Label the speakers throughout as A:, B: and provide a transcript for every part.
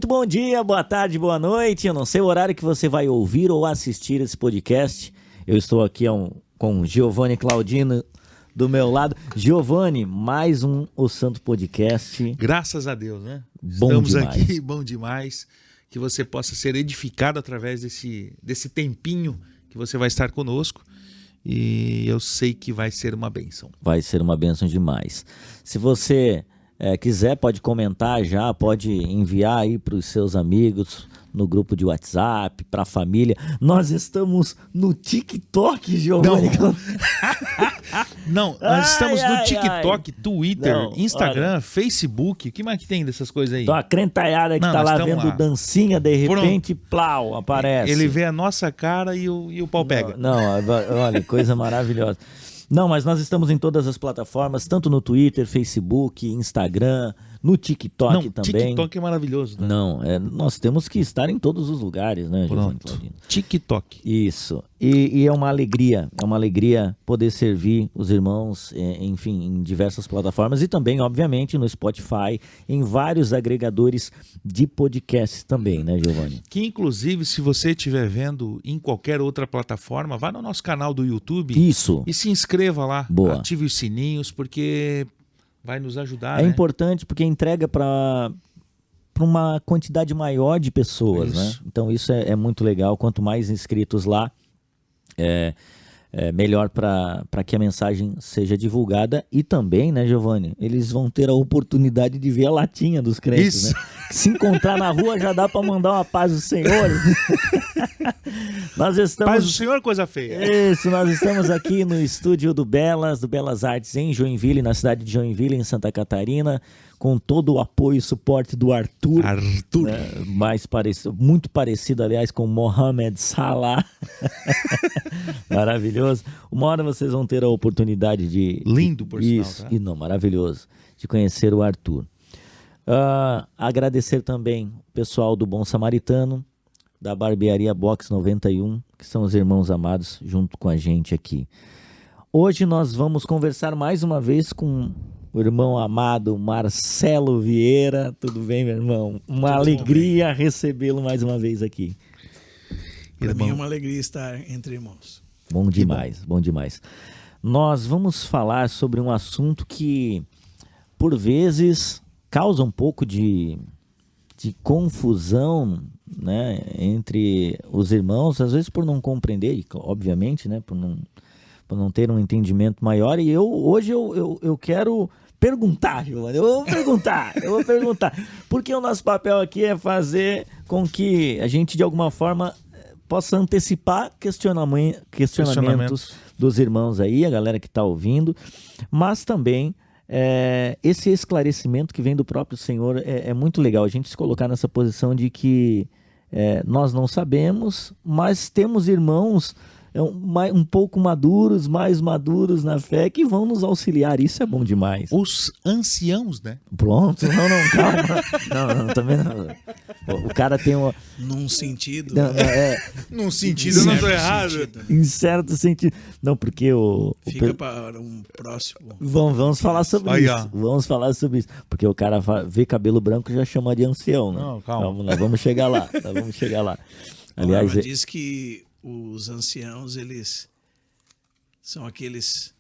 A: Muito bom dia, boa tarde, boa noite. Eu não sei o horário que você vai ouvir ou assistir esse podcast. Eu estou aqui com Giovanni Claudino do meu lado. Giovanni, mais um O Santo Podcast.
B: Graças a Deus, né?
A: Bom
B: Estamos
A: demais.
B: aqui, bom demais. Que você possa ser edificado através desse tempinho que você vai estar conosco. E eu sei que vai ser uma bênção.
A: Vai ser uma bênção demais. Se você quiser, pode comentar já, pode enviar aí para os seus amigos, no grupo de WhatsApp, para a família. Nós estamos no TikTok, Giovanni.
B: Não, nós estamos no TikTok, Twitter, Instagram,
A: olha,
B: Facebook. O que mais que tem dessas coisas aí?
A: Então a crentalhada que tá lá vendo dancinha, de repente, plau, aparece.
B: Ele vê a nossa cara e o pau pega.
A: Não, olha, coisa maravilhosa. Não, mas nós estamos em todas as plataformas, tanto no Twitter, Facebook, Instagram, no TikTok também.
B: TikTok é maravilhoso, né?
A: Não, nós temos que estar em todos os lugares, né, Giovanni?
B: TikTok.
A: Isso. E é uma alegria poder servir os irmãos, enfim, em diversas plataformas e também, obviamente, no Spotify, em vários agregadores de podcasts também, né, Giovanni?
B: Que, inclusive, se você estiver vendo em qualquer outra plataforma, vá no nosso canal do YouTube.
A: Isso.
B: E se inscreva lá.
A: Boa.
B: Ative os sininhos, porque vai nos ajudar,
A: É
B: né?
A: importante porque entrega para uma quantidade maior de pessoas, né? Então isso é muito legal. Quanto mais inscritos lá, melhor para que a mensagem seja divulgada. E também, né, Giovanni, eles vão ter a oportunidade de ver a latinha dos crentes, né? Se encontrar na rua já dá para mandar uma paz do Senhor. Nós estamos...
B: Paz do Senhor, coisa feia.
A: Isso, nós estamos aqui no estúdio do Belas Artes em Joinville, na cidade de Joinville, em Santa Catarina, com todo o apoio e suporte do Arthur. Muito parecido, aliás, com Mohamed Salah. Maravilhoso. Uma hora vocês vão ter a oportunidade de...
B: Lindo, por sinal,
A: isso,
B: tá?
A: e não, maravilhoso, de conhecer o Arthur. Agradecer também o pessoal do Bom Samaritano, da Barbearia Box 91, que são os irmãos amados junto com a gente aqui. Hoje nós vamos conversar mais uma vez com o irmão amado Marcelo Vieira. Tudo bem, meu irmão? Uma alegria recebê-lo mais uma vez aqui.
C: Para mim é uma alegria estar entre irmãos.
A: Bom demais, bom demais. Nós vamos falar sobre um assunto que, por vezes, causa um pouco de confusão, né, entre os irmãos, às vezes por não compreender, obviamente, né, por não ter um entendimento maior. E hoje eu quero perguntar, Giovanni, eu vou perguntar, porque o nosso papel aqui é fazer com que a gente, de alguma forma, possa antecipar questionamentos dos irmãos aí, a galera que está ouvindo, mas também esse esclarecimento que vem do próprio Senhor é muito legal, a gente se colocar nessa posição de que nós não sabemos, mas temos irmãos um pouco maduros, mais maduros na fé, que vão nos auxiliar. Isso é bom demais.
B: Os anciãos, né?
A: Pronto, não, calma. Não, também não. O cara tem uma...
C: Num sentido...
B: Num sentido eu não estou errado.
A: Em certo sentido. Não, porque
C: Fica para um próximo...
A: Vamos falar sobre isso. Vamos falar sobre isso. Porque o cara vê cabelo branco e já chama de ancião, né?
B: Não, calma.
A: Nós vamos chegar lá. Aliás,
C: diz que os anciãos, eles são aqueles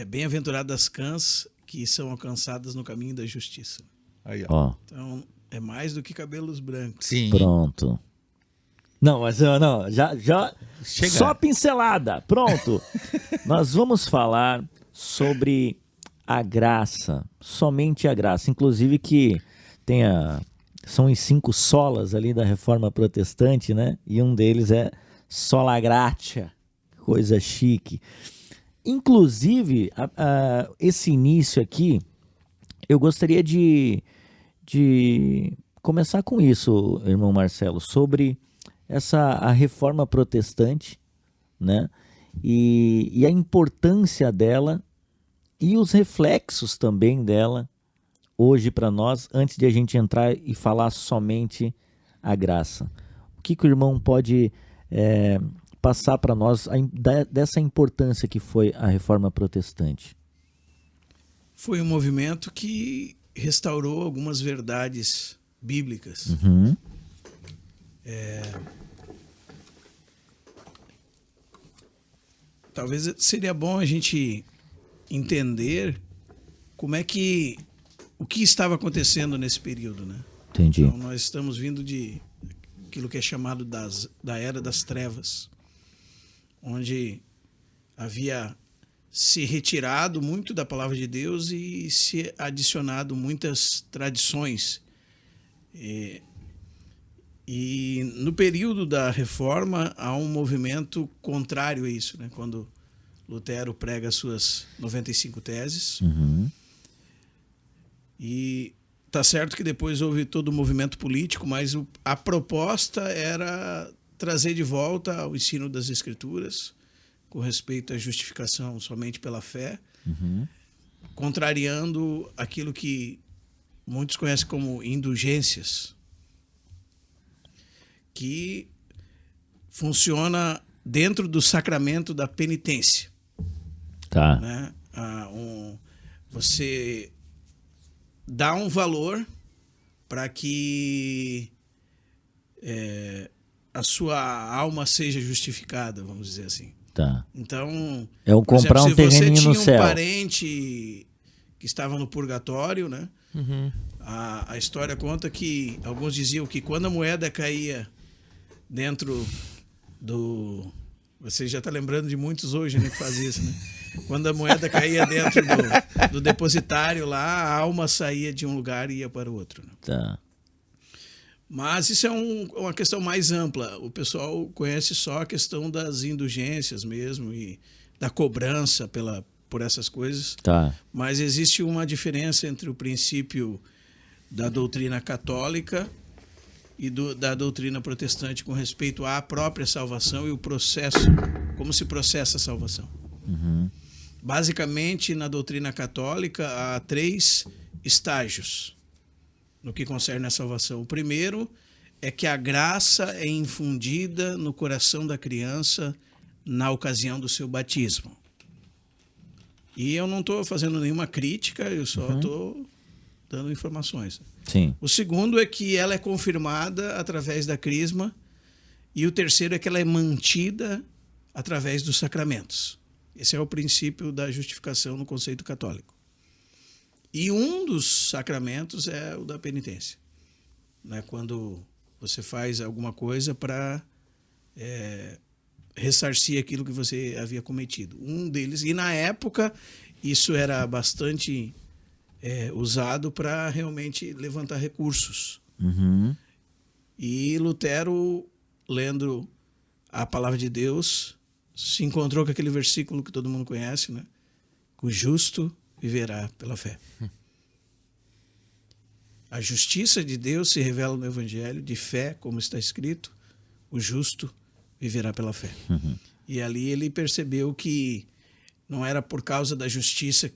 C: bem-aventuradas cãs que são alcançadas no caminho da justiça.
B: Aí,
A: ó.
C: Então, é mais do que cabelos brancos.
B: Sim.
A: Pronto. Não, mas já
B: chega.
A: Só pincelada. Pronto. Nós vamos falar sobre a graça, somente a graça. Inclusive que são os 5 solas ali da Reforma Protestante, né? E um deles é sola gratia, coisa chique. Inclusive, esse início aqui, eu gostaria de começar com isso, irmão Marcelo, sobre a Reforma Protestante, né? E a importância dela e os reflexos também dela hoje para nós, antes de a gente entrar e falar somente a graça. O que o irmão pode passar para nós dessa importância que foi a Reforma Protestante?
C: Foi um movimento que restaurou algumas verdades bíblicas.
A: Uhum.
C: Talvez seria bom a gente entender como é que o que estava acontecendo nesse período, né?
A: Entendi.
C: Então, nós estamos vindo de aquilo que é chamado da Era das Trevas, onde havia se retirado muito da palavra de Deus e se adicionado muitas tradições. E no período da Reforma há um movimento contrário a isso, né? Quando Lutero prega as suas 95 teses.
A: Uhum.
C: E tá certo que depois houve todo o movimento político, mas a proposta era trazer de volta o ensino das Escrituras com respeito à justificação somente pela fé,
A: Uhum.
C: contrariando aquilo que muitos conhecem como indulgências, que funciona dentro do sacramento da penitência.
A: Tá.
C: Né? Você dá um valor para que a sua alma seja justificada, vamos dizer assim.
A: Tá.
C: Então,
A: É um
C: por
A: comprar
C: exemplo,
A: um terreninho
C: se
A: no
C: você tinha
A: céu.
C: um parente que estava no purgatório, né?
B: Uhum.
C: A história conta que alguns diziam que quando a moeda caía dentro do... Você já está lembrando de muitos hoje, né, que faz isso, né? Quando a moeda caía dentro do depositário lá, a alma saía de um lugar e ia para o outro. Né?
A: Tá.
C: Mas isso é uma questão mais ampla. O pessoal conhece só a questão das indulgências mesmo e da cobrança por essas coisas.
A: Tá.
C: Mas existe uma diferença entre o princípio da doutrina católica e da doutrina protestante com respeito à própria salvação e o processo, como se processa a salvação.
A: Uhum.
C: Basicamente, na doutrina católica, há 3 estágios no que concerne à salvação. O primeiro é que a graça é infundida no coração da criança na ocasião do seu batismo. E eu não estou fazendo nenhuma crítica, eu só estou dando informações.
A: Sim.
C: O segundo é que ela é confirmada através da crisma. E o terceiro é que ela é mantida através dos sacramentos. Esse é o princípio da justificação no conceito católico. E um dos sacramentos é o da penitência. Né? Quando você faz alguma coisa para ressarcir aquilo que você havia cometido. Um deles, e na época isso era bastante usado para realmente levantar recursos.
A: Uhum.
C: E Lutero, lendo a palavra de Deus, se encontrou com aquele versículo que todo mundo conhece, né? O justo viverá pela fé. A justiça de Deus se revela no Evangelho, de fé, como está escrito, o justo viverá pela fé.
A: Uhum.
C: E ali ele percebeu que não era por causa da justiça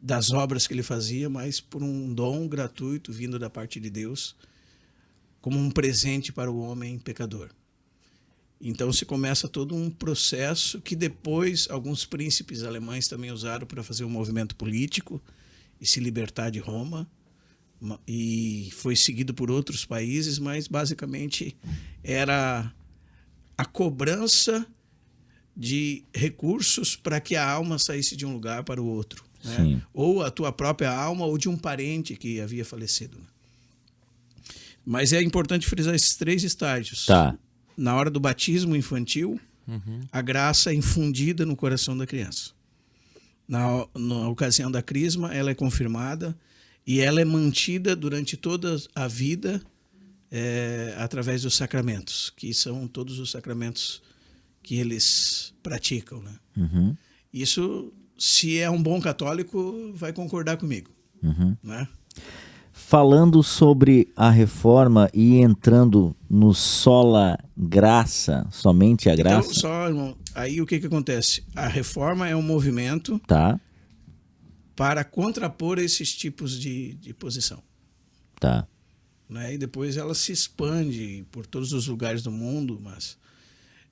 C: das obras que ele fazia, mas por um dom gratuito vindo da parte de Deus, como um presente para o homem pecador. Então se começa todo um processo que depois alguns príncipes alemães também usaram para fazer um movimento político e se libertar de Roma, e foi seguido por outros países, mas basicamente era a cobrança de recursos para que a alma saísse de um lugar para o outro, né? Ou a tua própria alma ou de um parente que havia falecido. Né? Mas é importante frisar esses 3 estágios.
A: Tá.
C: Na hora do batismo infantil, a graça é infundida no coração da criança. Na ocasião da crisma, ela é confirmada e ela é mantida durante toda a vida através dos sacramentos, que são todos os sacramentos que eles praticam. Né?
A: Uhum.
C: Isso, se é um bom católico, vai concordar comigo.
A: Uhum.
C: Né?
A: Falando sobre a reforma e entrando no sola graça, somente a graça.
C: Então, só, irmão, aí o que acontece? A reforma é um movimento
A: Tá,
C: para contrapor esses tipos de posição.
A: tá.
C: Né? E depois ela se expande por todos os lugares do mundo, mas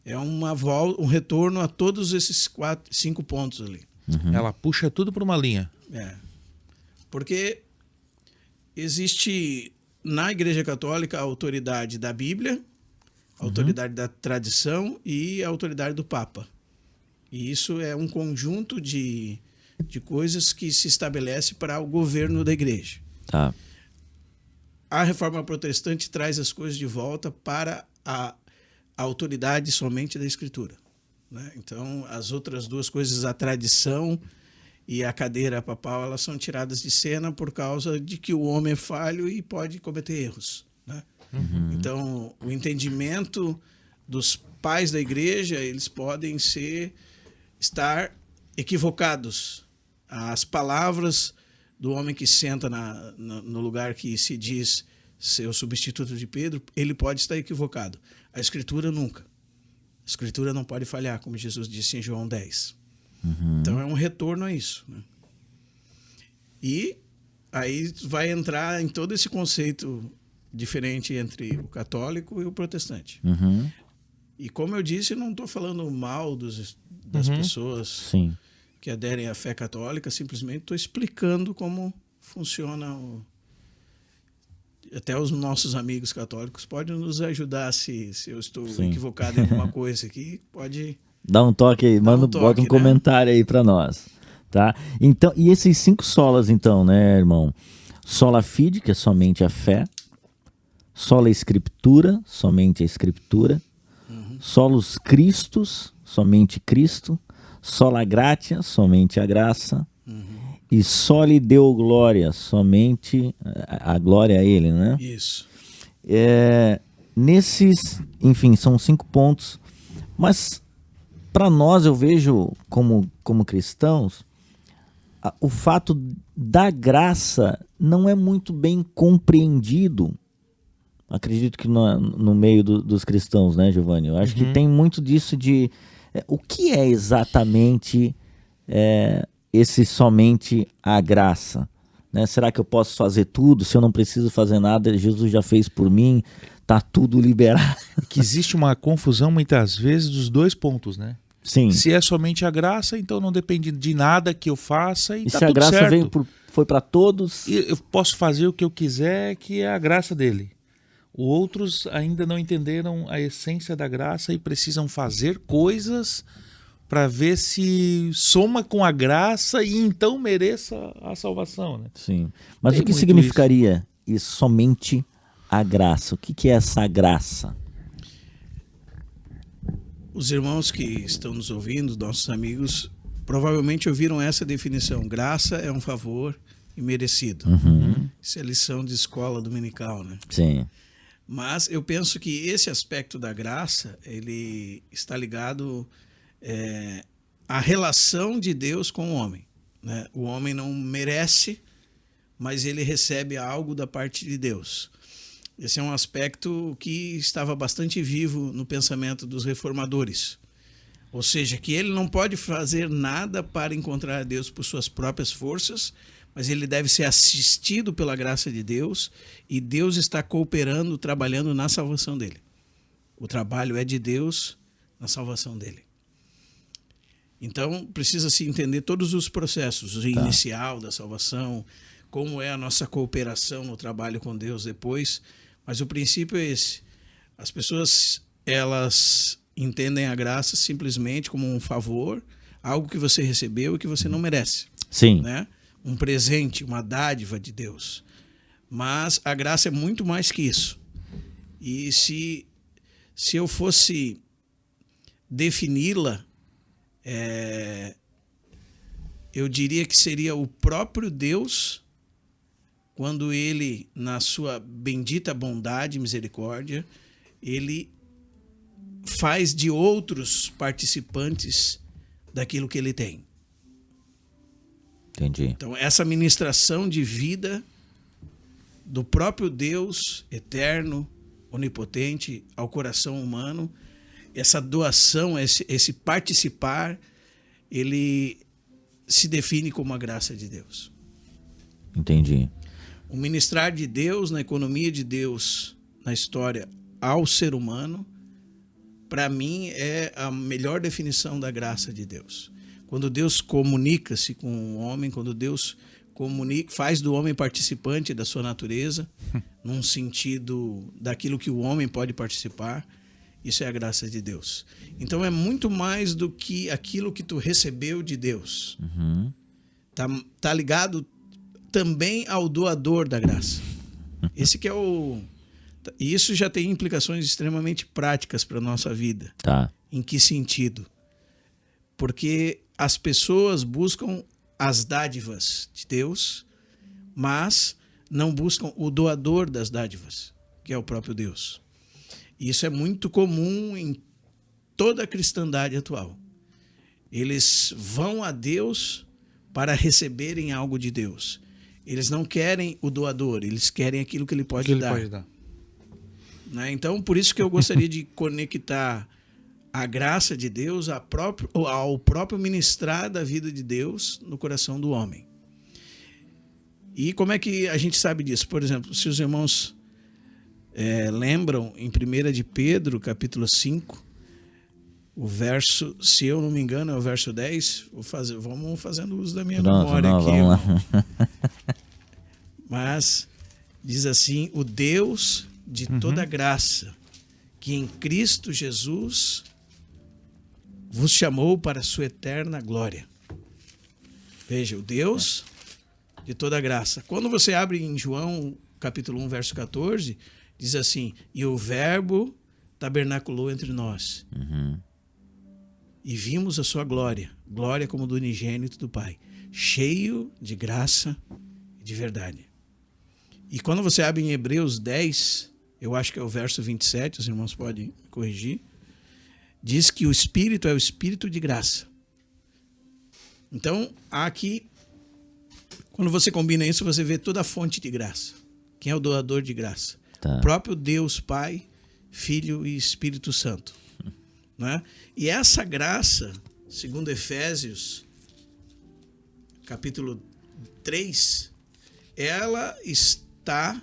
C: é um retorno a todos esses 5 pontos ali.
A: Uhum.
B: Ela puxa tudo para uma linha.
C: Porque existe na Igreja Católica, a autoridade da Bíblia, a autoridade da tradição e a autoridade do Papa. E isso é um conjunto de coisas que se estabelece para o governo da Igreja.
A: Tá.
C: A Reforma Protestante traz as coisas de volta para a autoridade somente da Escritura, né? Então, as outras duas coisas, a tradição e a cadeira papal, elas são tiradas de cena por causa de que o homem é falho e pode cometer erros, né? Então, o entendimento dos pais da Igreja, eles podem estar equivocados. As palavras do homem que senta no lugar que se diz ser o substituto de Pedro, ele pode estar equivocado. A Escritura nunca. A Escritura não pode falhar, como Jesus disse em João 10. Então é um retorno a isso, né? E aí vai entrar em todo esse conceito diferente entre o católico e o protestante. E como eu disse, eu não estou falando mal das pessoas
A: Sim.
C: que aderem à fé católica, simplesmente estou explicando como funciona. Até os nossos amigos católicos podem nos ajudar se eu estou equivocado em alguma coisa aqui, pode...
A: Dá um toque aí, bota um comentário aí para nós, tá? Então, e esses 5 solas então, né, irmão? Sola fide, que é somente a fé. Sola Scriptura, somente a Escritura. Solus Christus, somente Cristo. Sola Gratia, somente a graça. E soli Deo Glória, somente a glória a Ele, né?
C: Isso.
A: Nesses, enfim, são 5 pontos, mas para nós, eu vejo como cristãos, o fato da graça não é muito bem compreendido. Acredito que no meio dos cristãos, né, Giovanni? Eu acho que tem muito disso de... o que é exatamente esse somente a graça? Né? Será que eu posso fazer tudo? Se eu não preciso fazer nada, Jesus já fez por mim, tá tudo liberado.
B: Que existe uma confusão muitas vezes dos 2 pontos, né?
A: Sim.
B: Se é somente a graça, então não depende de nada que eu faça e tá
A: se a
B: tudo
A: graça
B: certo.
A: foi para todos...
B: E eu posso fazer o que eu quiser, que é a graça dele. Outros ainda não entenderam a essência da graça e precisam fazer coisas para ver se soma com a graça e então mereça a salvação, né?
A: Sim. Mas
B: Tem
A: o que
B: muito
A: significaria isso, somente a graça? O que é essa graça?
C: Os irmãos que estão nos ouvindo, nossos amigos, provavelmente ouviram essa definição. Graça é um favor imerecido. Isso é lição de escola dominical, né?
A: Sim.
C: Mas eu penso que esse aspecto da graça, ele está ligado à relação de Deus com o homem, né? O homem não merece, mas ele recebe algo da parte de Deus. Esse é um aspecto que estava bastante vivo no pensamento dos reformadores. Ou seja, que ele não pode fazer nada para encontrar a Deus por suas próprias forças, mas ele deve ser assistido pela graça de Deus e Deus está cooperando, trabalhando na salvação dele. O trabalho é de Deus na salvação dele. Então, precisa-se entender todos os processos, o inicial da salvação, como é a nossa cooperação no trabalho com Deus depois, mas o princípio é esse. As pessoas, elas entendem a graça simplesmente como um favor, algo que você recebeu e que você não merece.
A: Sim.
C: Né? Um presente, uma dádiva de Deus. Mas a graça é muito mais que isso. E se eu fosse defini-la, eu diria que seria o próprio Deus, quando ele, na sua bendita bondade e misericórdia, ele faz de outros participantes daquilo que ele tem.
A: Entendi.
C: Então, essa ministração de vida do próprio Deus eterno, onipotente, ao coração humano, essa doação, esse participar, ele se define como a graça de Deus.
A: Entendi.
C: O ministrar de Deus, na economia de Deus, na história, ao ser humano, para mim é a melhor definição da graça de Deus. Quando Deus comunica-se com o homem, quando Deus faz do homem participante da sua natureza, num sentido daquilo que o homem pode participar. Isso é a graça de Deus. Então é muito mais do que aquilo que tu recebeu de Deus.
A: Uhum.
C: Tá ligado também ao doador da graça. Esse que é E isso já tem implicações extremamente práticas para a nossa vida.
A: Tá.
C: Em que sentido? Porque as pessoas buscam as dádivas de Deus, mas não buscam o doador das dádivas, que é o próprio Deus. E isso é muito comum em toda a cristandade atual. Eles vão a Deus para receberem algo de Deus. Eles não querem o doador, eles querem aquilo que ele pode dar. Né? Então, por isso que eu gostaria de conectar a graça de Deus ao próprio ministrar da vida de Deus no coração do homem. E como é que a gente sabe disso? Por exemplo, se os irmãos lembram, em 1 de Pedro, capítulo 5, o verso, se eu não me engano, é o verso 10. Vamos fazendo uso da minha memória aqui.
A: Vamos lá.
C: Mas diz assim: o Deus de toda graça, que em Cristo Jesus vos chamou para a sua eterna glória. Veja, o Deus de toda graça. Quando você abre em João, capítulo 1, verso 14, diz assim: e o Verbo tabernaculou entre nós.
A: Uhum.
C: E vimos a sua glória, glória como do unigênito do Pai, cheio de graça e de verdade. E quando você abre em Hebreus 10, eu acho que é o verso 27, os irmãos podem me corrigir, diz que o Espírito é o Espírito de graça. Então, aqui, quando você combina isso, você vê toda a fonte de graça. Quem é o doador de graça?
A: Tá.
C: O próprio Deus, Pai, Filho e Espírito Santo. Né? E essa graça, segundo Efésios, capítulo 3, ela está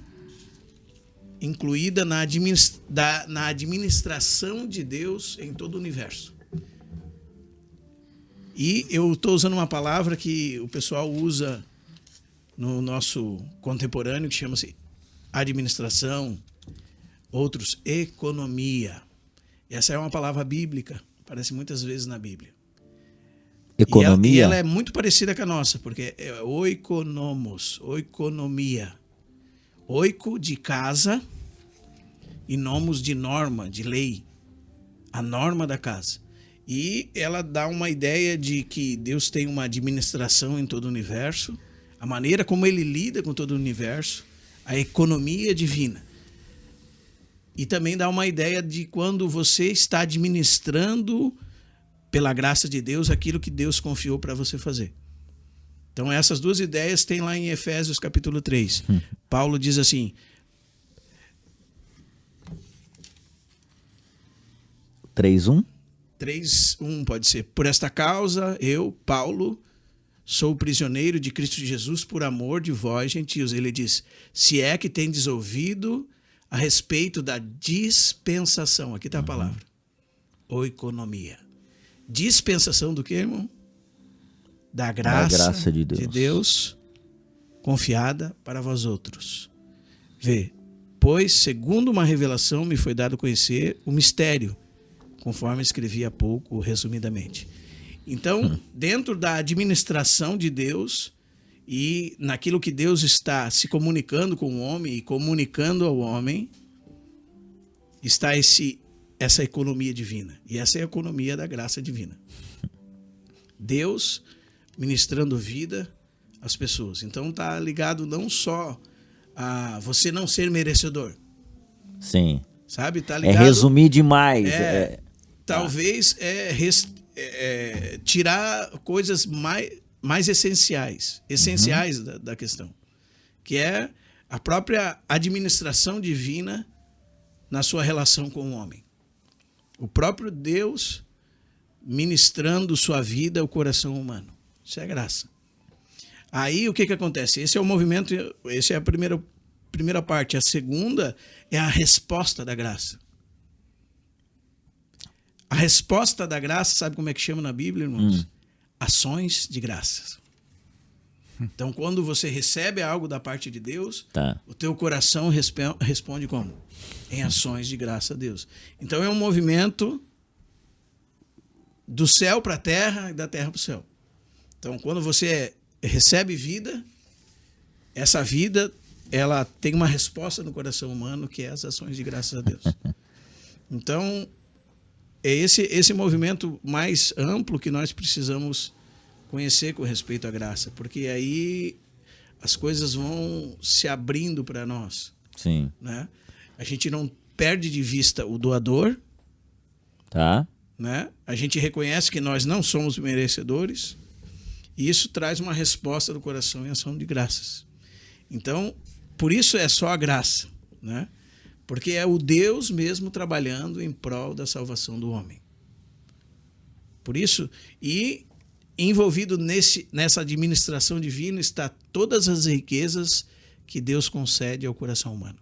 C: incluída na administração de Deus em todo o universo. E eu estou usando uma palavra que o pessoal usa no nosso contemporâneo, que chama-se administração, outros economia. Essa é uma palavra bíblica, aparece muitas vezes na Bíblia.
A: Economia?
C: E ela é muito parecida com a nossa, porque é oikonomos, oikonomia. Oiko de casa e nomos de norma, de lei. A norma da casa. E ela dá uma ideia de que Deus tem uma administração em todo o universo, a maneira como ele lida com todo o universo, a economia divina. E também dá uma ideia de quando você está administrando, pela graça de Deus, aquilo que Deus confiou para você fazer. Então, essas duas ideias tem lá em Efésios capítulo 3. Paulo diz assim...
A: 3:1?
C: 3:1 pode ser. Por esta causa, eu, Paulo, sou prisioneiro de Cristo Jesus por amor de vós, gentios. Ele diz, se é que tendes ouvido a respeito da dispensação. Aqui está a palavra. Oikonomia. Dispensação do que, irmão? Da graça de Deus confiada para vós outros. Vê, pois, segundo uma revelação, me foi dado conhecer o mistério, conforme escrevi há pouco, resumidamente. Então, dentro da administração de Deus e naquilo que Deus está se comunicando com o homem e comunicando ao homem, está essa economia divina. E essa é a economia da graça divina. Deus ministrando vida às pessoas. Então, está ligado não só a você não ser merecedor.
A: Sim.
C: Sabe? Tá ligado,
A: resumir demais.
C: Talvez tirar coisas mais essenciais da questão, que é a própria administração divina na sua relação com o homem. O próprio Deus ministrando sua vida ao coração humano. Isso é graça. Aí o que acontece? Esse é o movimento, essa é a primeira parte. A segunda é a resposta da graça. A resposta da graça, sabe como é que chama na Bíblia, irmãos? Ações de graças. Então, quando você recebe algo da parte de Deus,
A: Tá.
C: o teu coração responde como? Em ações de graça a Deus. Então, é um movimento do céu para a terra e da terra para o céu. Então, quando você recebe vida, essa vida, ela tem uma resposta no coração humano, que é as ações de graças a Deus. Então, é esse movimento mais amplo que nós precisamos conhecer com respeito à graça, porque aí as coisas vão se abrindo para nós,
A: Sim.
C: né? A gente não perde de vista o doador,
A: Tá.
C: né? A gente reconhece que nós não somos merecedores, e isso traz uma resposta do coração em ação de graças. Então, por isso é só a graça, né? Porque é o Deus mesmo trabalhando em prol da salvação do homem. Por isso, e envolvido nessa administração divina está todas as riquezas que Deus concede ao coração humano.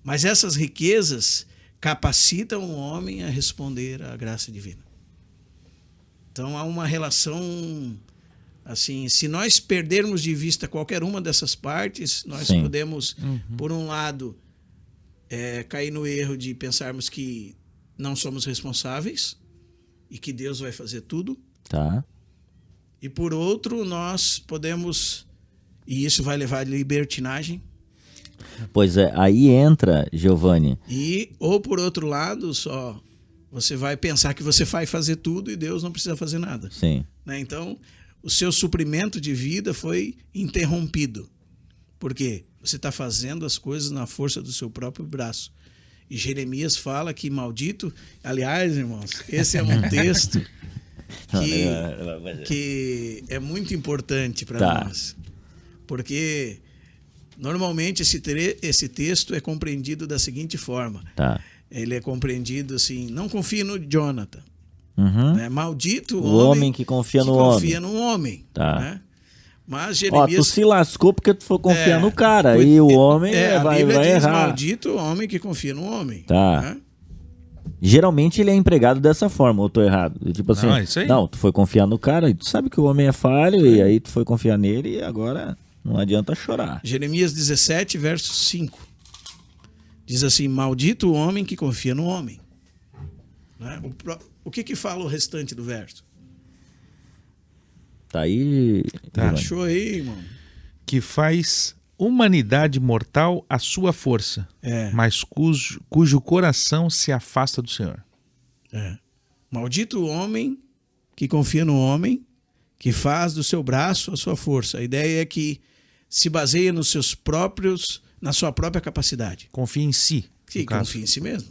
C: Mas essas riquezas capacitam o homem a responder à graça divina. Então há uma relação assim, se nós perdermos de vista qualquer uma dessas partes, nós
A: Sim.
C: podemos, por um lado, cair no erro de pensarmos que não somos responsáveis e que Deus vai fazer tudo.
A: Tá.
C: E por outro, nós podemos, e isso vai levar à libertinagem,
A: Pois é, aí entra, Giovanni.
C: ou por outro lado, só você vai pensar que você vai fazer tudo e Deus não precisa fazer nada.
A: Sim.
C: Né? Então, o seu suprimento de vida foi interrompido. Por quê? Você está fazendo as coisas na força do seu próprio braço. E Jeremias fala que maldito... Aliás, irmãos, esse é um texto que é muito importante para
A: Tá.
C: nós. Porque normalmente esse texto é compreendido da seguinte forma.
A: Tá.
C: Ele é compreendido assim, não confie no Jonathan.
A: Uhum.
C: Né? Maldito
A: O homem que confia no
C: confia no homem.
A: Tá.
C: Né? Mas
A: Ó, tu
C: Jeremias...
A: se lascou porque tu foi confiar
C: É,
A: no cara.
C: foi-
A: Aí o homem
C: a
A: vai
C: Bíblia diz,
A: errar.
C: maldito o homem que confia no homem.
A: Tá.
C: Né?
A: Geralmente ele é empregado dessa forma, ou tô errado? Tipo assim,
B: Não, é isso aí.
A: não, tu foi confiar no cara, e tu sabe que o homem é falho, e aí tu foi confiar nele, e agora não adianta chorar.
C: Jeremias 17, verso 5. Diz assim, maldito o homem que confia no homem. Né? O que fala o restante do verso?
A: Tá aí.
B: Tá.
A: Giovanni.
C: Achou aí, irmão?
B: Que faz humanidade mortal a sua força,
C: É.
B: mas cujo coração se afasta do Senhor.
C: Maldito o homem que confia no homem, que faz do seu braço a sua força. A ideia é que se baseia nos seus próprios, na sua própria capacidade.
B: Confia em si.
C: Que
B: no caso.
C: confia em si mesmo.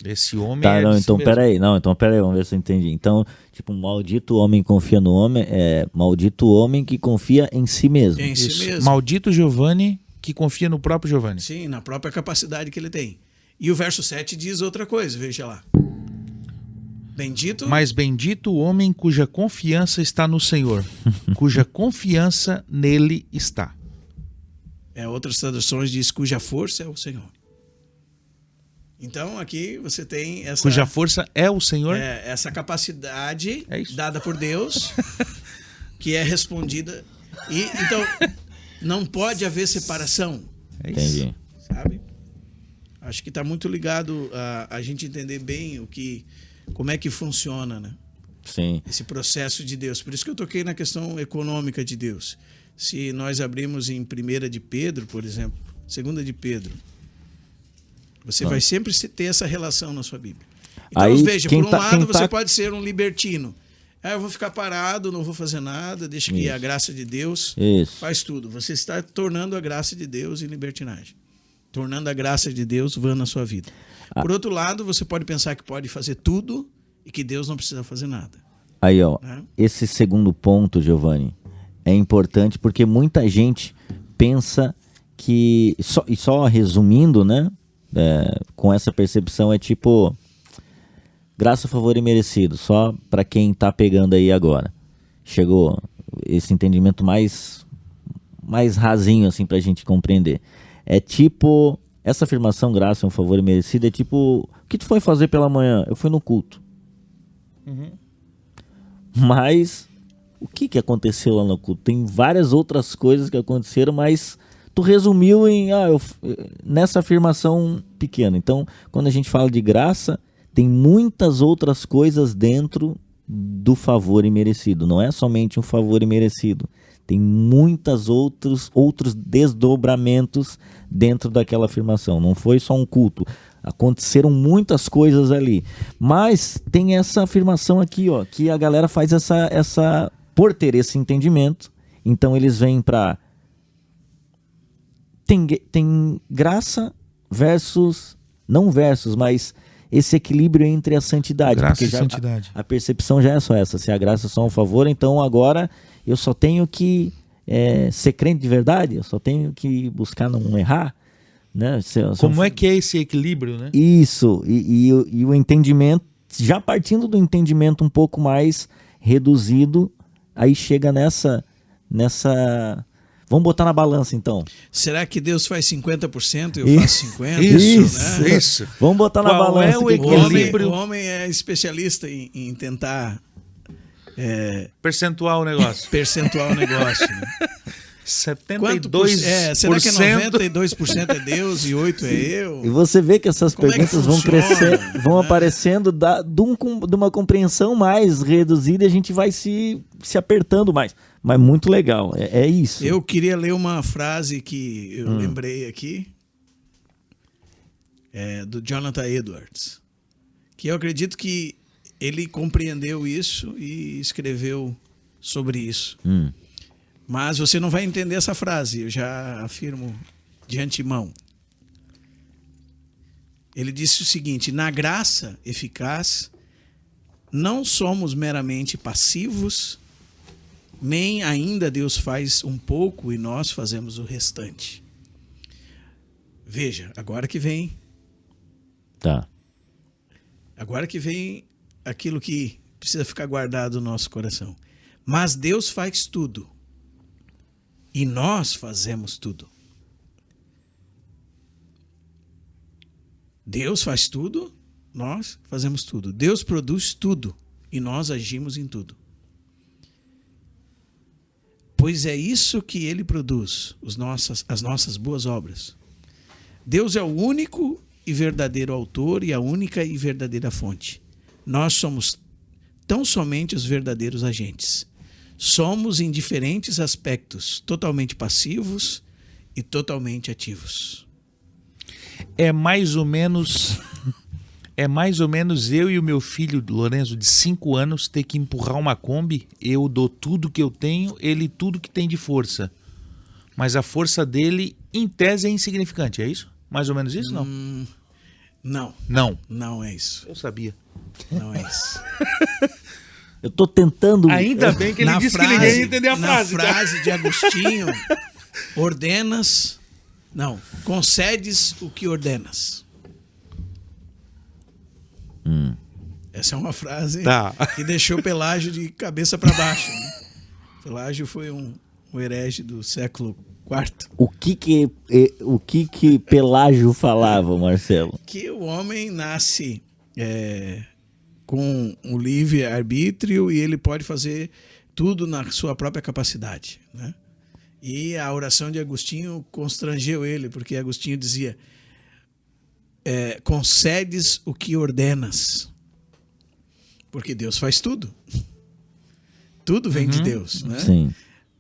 B: Esse homem
A: Tá,
B: é
A: não,
B: de si
A: então
B: mesmo.
A: peraí, vamos ver se eu entendi. Então, tipo, maldito homem confia no homem, é maldito homem que confia em si mesmo.
C: Em si
B: Isso.
C: mesmo.
B: Maldito Giovanni que confia no próprio Giovanni.
C: Sim, na própria capacidade que ele tem. E o verso 7 diz outra coisa, veja lá. Bendito.
B: Mas bendito o homem cuja confiança está no Senhor, cuja confiança nele está.
C: Outras traduções diz cuja força é o Senhor. Então aqui você tem essa,
B: Cuja força é o Senhor.
C: essa capacidade
B: É isso.
C: dada por Deus, que é respondida. E então não pode haver separação,
B: É isso.
A: Entendi.
C: sabe? Acho que está muito ligado a gente entender bem como é que funciona, né?
A: Sim.
C: Esse processo de Deus. Por isso que eu toquei na questão econômica de Deus. Se nós abrimos em 1 de Pedro, por exemplo, 2 de Pedro, você vai sempre ter essa relação na sua Bíblia. Então,
A: Aí,
C: veja,
A: quem
C: por um
A: tá-
C: lado
A: quem
C: você
A: tá-
C: pode ser um libertino. Eu vou ficar parado, não vou fazer nada, deixa que
A: Isso.
C: a graça de Deus
A: Isso.
C: faz tudo. Você está tornando a graça de Deus em libertinagem. Tornando a graça de Deus vã na sua vida. Por outro lado, você pode pensar que pode fazer tudo e que Deus não precisa fazer nada.
A: Aí, ó,
C: Né?
A: esse segundo ponto, Giovanni, é importante porque muita gente pensa que, só resumindo, né, com essa percepção é tipo, graça, favor e merecido, só para quem tá pegando aí agora. Chegou esse entendimento mais rasinho, assim, pra gente compreender. É tipo, essa afirmação, graça, um favor e merecido, é tipo, o que tu foi fazer pela manhã? Eu fui no culto. Mas O que aconteceu lá no culto? Tem várias outras coisas que aconteceram, mas tu resumiu nessa afirmação pequena. Então, quando a gente fala de graça, tem muitas outras coisas dentro do favor imerecido. Não é somente um favor imerecido. Tem muitos outros desdobramentos dentro daquela afirmação. Não foi só um culto. Aconteceram muitas coisas ali. Mas tem essa afirmação aqui, ó, que a galera faz essa por ter esse entendimento. Então eles vêm para... Tem graça versus... Não versus, mas esse equilíbrio entre a santidade.
B: Graça e santidade.
A: A percepção já é só essa. Se a graça é só um favor, então agora eu só tenho que ser crente de verdade. Eu só tenho que buscar não errar. Né?
B: Como é que é esse equilíbrio, né?
A: Isso. E o entendimento, já partindo do entendimento um pouco mais reduzido, aí chega nessa... Vamos botar na balança, então.
C: Será que Deus faz 50% e eu faço 50%?
B: Isso.
A: Vamos botar na
B: Qual
A: balança.
B: É o equilíbrio?
C: O homem é especialista em tentar...
B: percentuar o negócio.
C: Percentuar o negócio. Né?
B: 72%.
C: Será que 92% é Deus e 8% é eu?
A: E você vê que essas
C: Como
A: perguntas vão crescer, vão aparecendo de uma compreensão mais reduzida e a gente vai se apertando mais. Mas muito legal, é isso.
C: Eu queria ler uma frase que eu lembrei aqui, do Jonathan Edwards, que eu acredito que ele compreendeu isso e escreveu sobre isso. Mas você não vai entender essa frase, eu já afirmo de antemão. Ele disse o seguinte: na graça eficaz, não somos meramente passivos, nem ainda Deus faz um pouco e nós fazemos o restante. Veja, agora que vem.
A: Tá.
C: Agora que vem aquilo que precisa ficar guardado no nosso coração. Mas Deus faz tudo. E nós fazemos tudo. Deus faz tudo, nós fazemos tudo. Deus produz tudo e nós agimos em tudo. Pois é isso que Ele produz, as nossas boas obras. Deus é o único e verdadeiro autor e a única e verdadeira fonte. Nós somos tão somente os verdadeiros agentes. Somos em diferentes aspectos, totalmente passivos e totalmente ativos.
B: É mais ou menos eu e o meu filho Lorenzo, de 5 anos, ter que empurrar uma Kombi. Eu dou tudo que eu tenho, ele tudo que tem de força. Mas a força dele, em tese, é insignificante, é isso? Mais ou menos isso, não?
C: Não.
B: Não.
C: Não é isso.
B: Eu sabia.
C: Não é isso.
A: Eu tô tentando...
B: Ainda bem que ele disse que ninguém ia entender a frase.
C: Na frase de Agostinho, ordenas... Não, concedes o que ordenas. Essa é uma frase que deixou Pelágio de cabeça para baixo. Né? Pelágio foi um herege do século IV.
A: O que Pelágio falava, Marcelo?
C: Que o homem nasce com o livre-arbítrio e ele pode fazer tudo na sua própria capacidade. Né? E a oração de Agostinho constrangeu ele, porque Agostinho dizia: concedes o que ordenas. Porque Deus faz tudo. Tudo vem de Deus. Né?
A: Sim.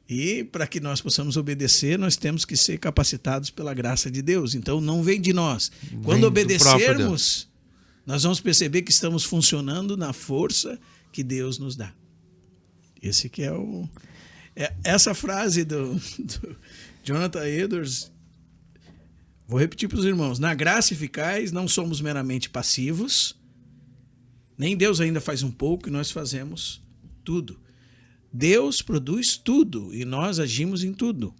C: E para que nós possamos obedecer, nós temos que ser capacitados pela graça de Deus. Então não vem de nós. Quando obedecermos, nós vamos perceber que estamos funcionando na força que Deus nos dá. Esse que é o... Essa frase do Jonathan Edwards, vou repetir para os irmãos: na graça eficaz não somos meramente passivos, nem Deus ainda faz um pouco e nós fazemos tudo. Deus produz tudo e nós agimos em tudo.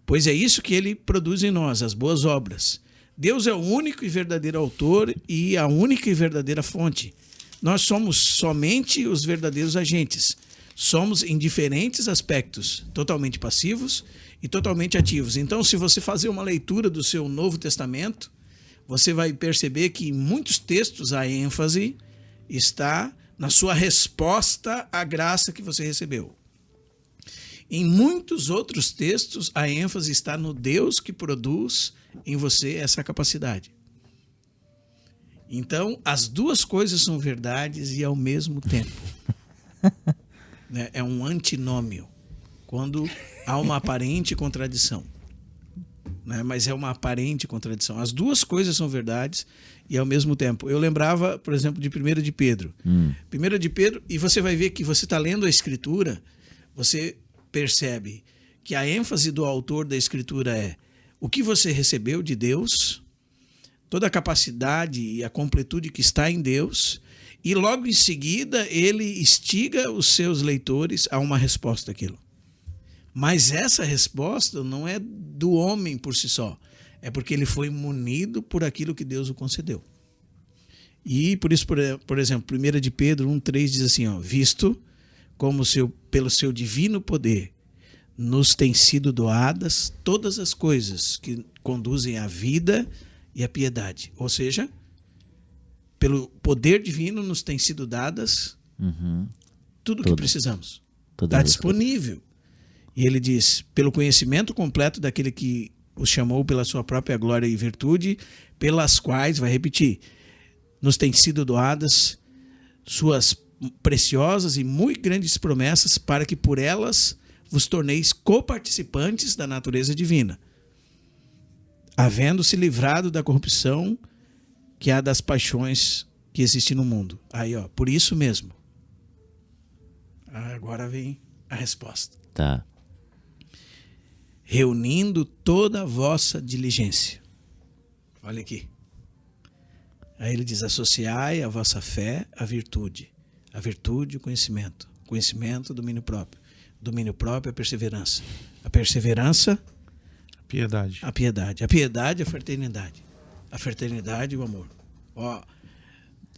C: Pois é isso que Ele produz em nós, as boas obras. Deus é o único e verdadeiro autor e a única e verdadeira fonte. Nós somos somente os verdadeiros agentes. Somos em diferentes aspectos, totalmente passivos e totalmente ativos. Então, se você fazer uma leitura do seu Novo Testamento, você vai perceber que em muitos textos a ênfase está na sua resposta à graça que você recebeu. Em muitos outros textos, a ênfase está no Deus que produz em você essa capacidade. Então, as duas coisas são verdades e ao mesmo tempo. É um antinômio, quando há uma aparente contradição. Mas é uma aparente contradição. As duas coisas são verdades e ao mesmo tempo. Eu lembrava, por exemplo, de 1 de Pedro. 1 de Pedro, e você vai ver que você está lendo a Escritura, você percebe que a ênfase do autor da Escritura é o que você recebeu de Deus, toda a capacidade e a completude que está em Deus, e logo em seguida ele instiga os seus leitores a uma resposta àquilo. Mas essa resposta não é do homem por si só, é porque ele foi munido por aquilo que Deus o concedeu. E por isso, por exemplo, 1 de Pedro 1,3 diz assim, visto como pelo seu divino poder nos têm sido doadas todas as coisas que conduzem à vida e à piedade. Ou seja, pelo poder divino nos têm sido dadas tudo o que precisamos. Está disponível. E ele diz, pelo conhecimento completo daquele que os chamou pela sua própria glória e virtude, pelas quais, vai repetir, nos têm sido doadas suas preciosas e muito grandes promessas para que por elas vos torneis coparticipantes da natureza divina, havendo-se livrado da corrupção que há das paixões que existem no mundo. Aí, por isso mesmo. Agora vem a resposta.
A: Tá.
C: Reunindo toda a vossa diligência. Olha aqui. Aí ele diz, associai a vossa fé à virtude. A virtude, o conhecimento. O conhecimento, o domínio próprio. O domínio próprio, a perseverança. A perseverança,
B: Piedade.
C: a piedade. A piedade, a fraternidade. A fraternidade, o amor.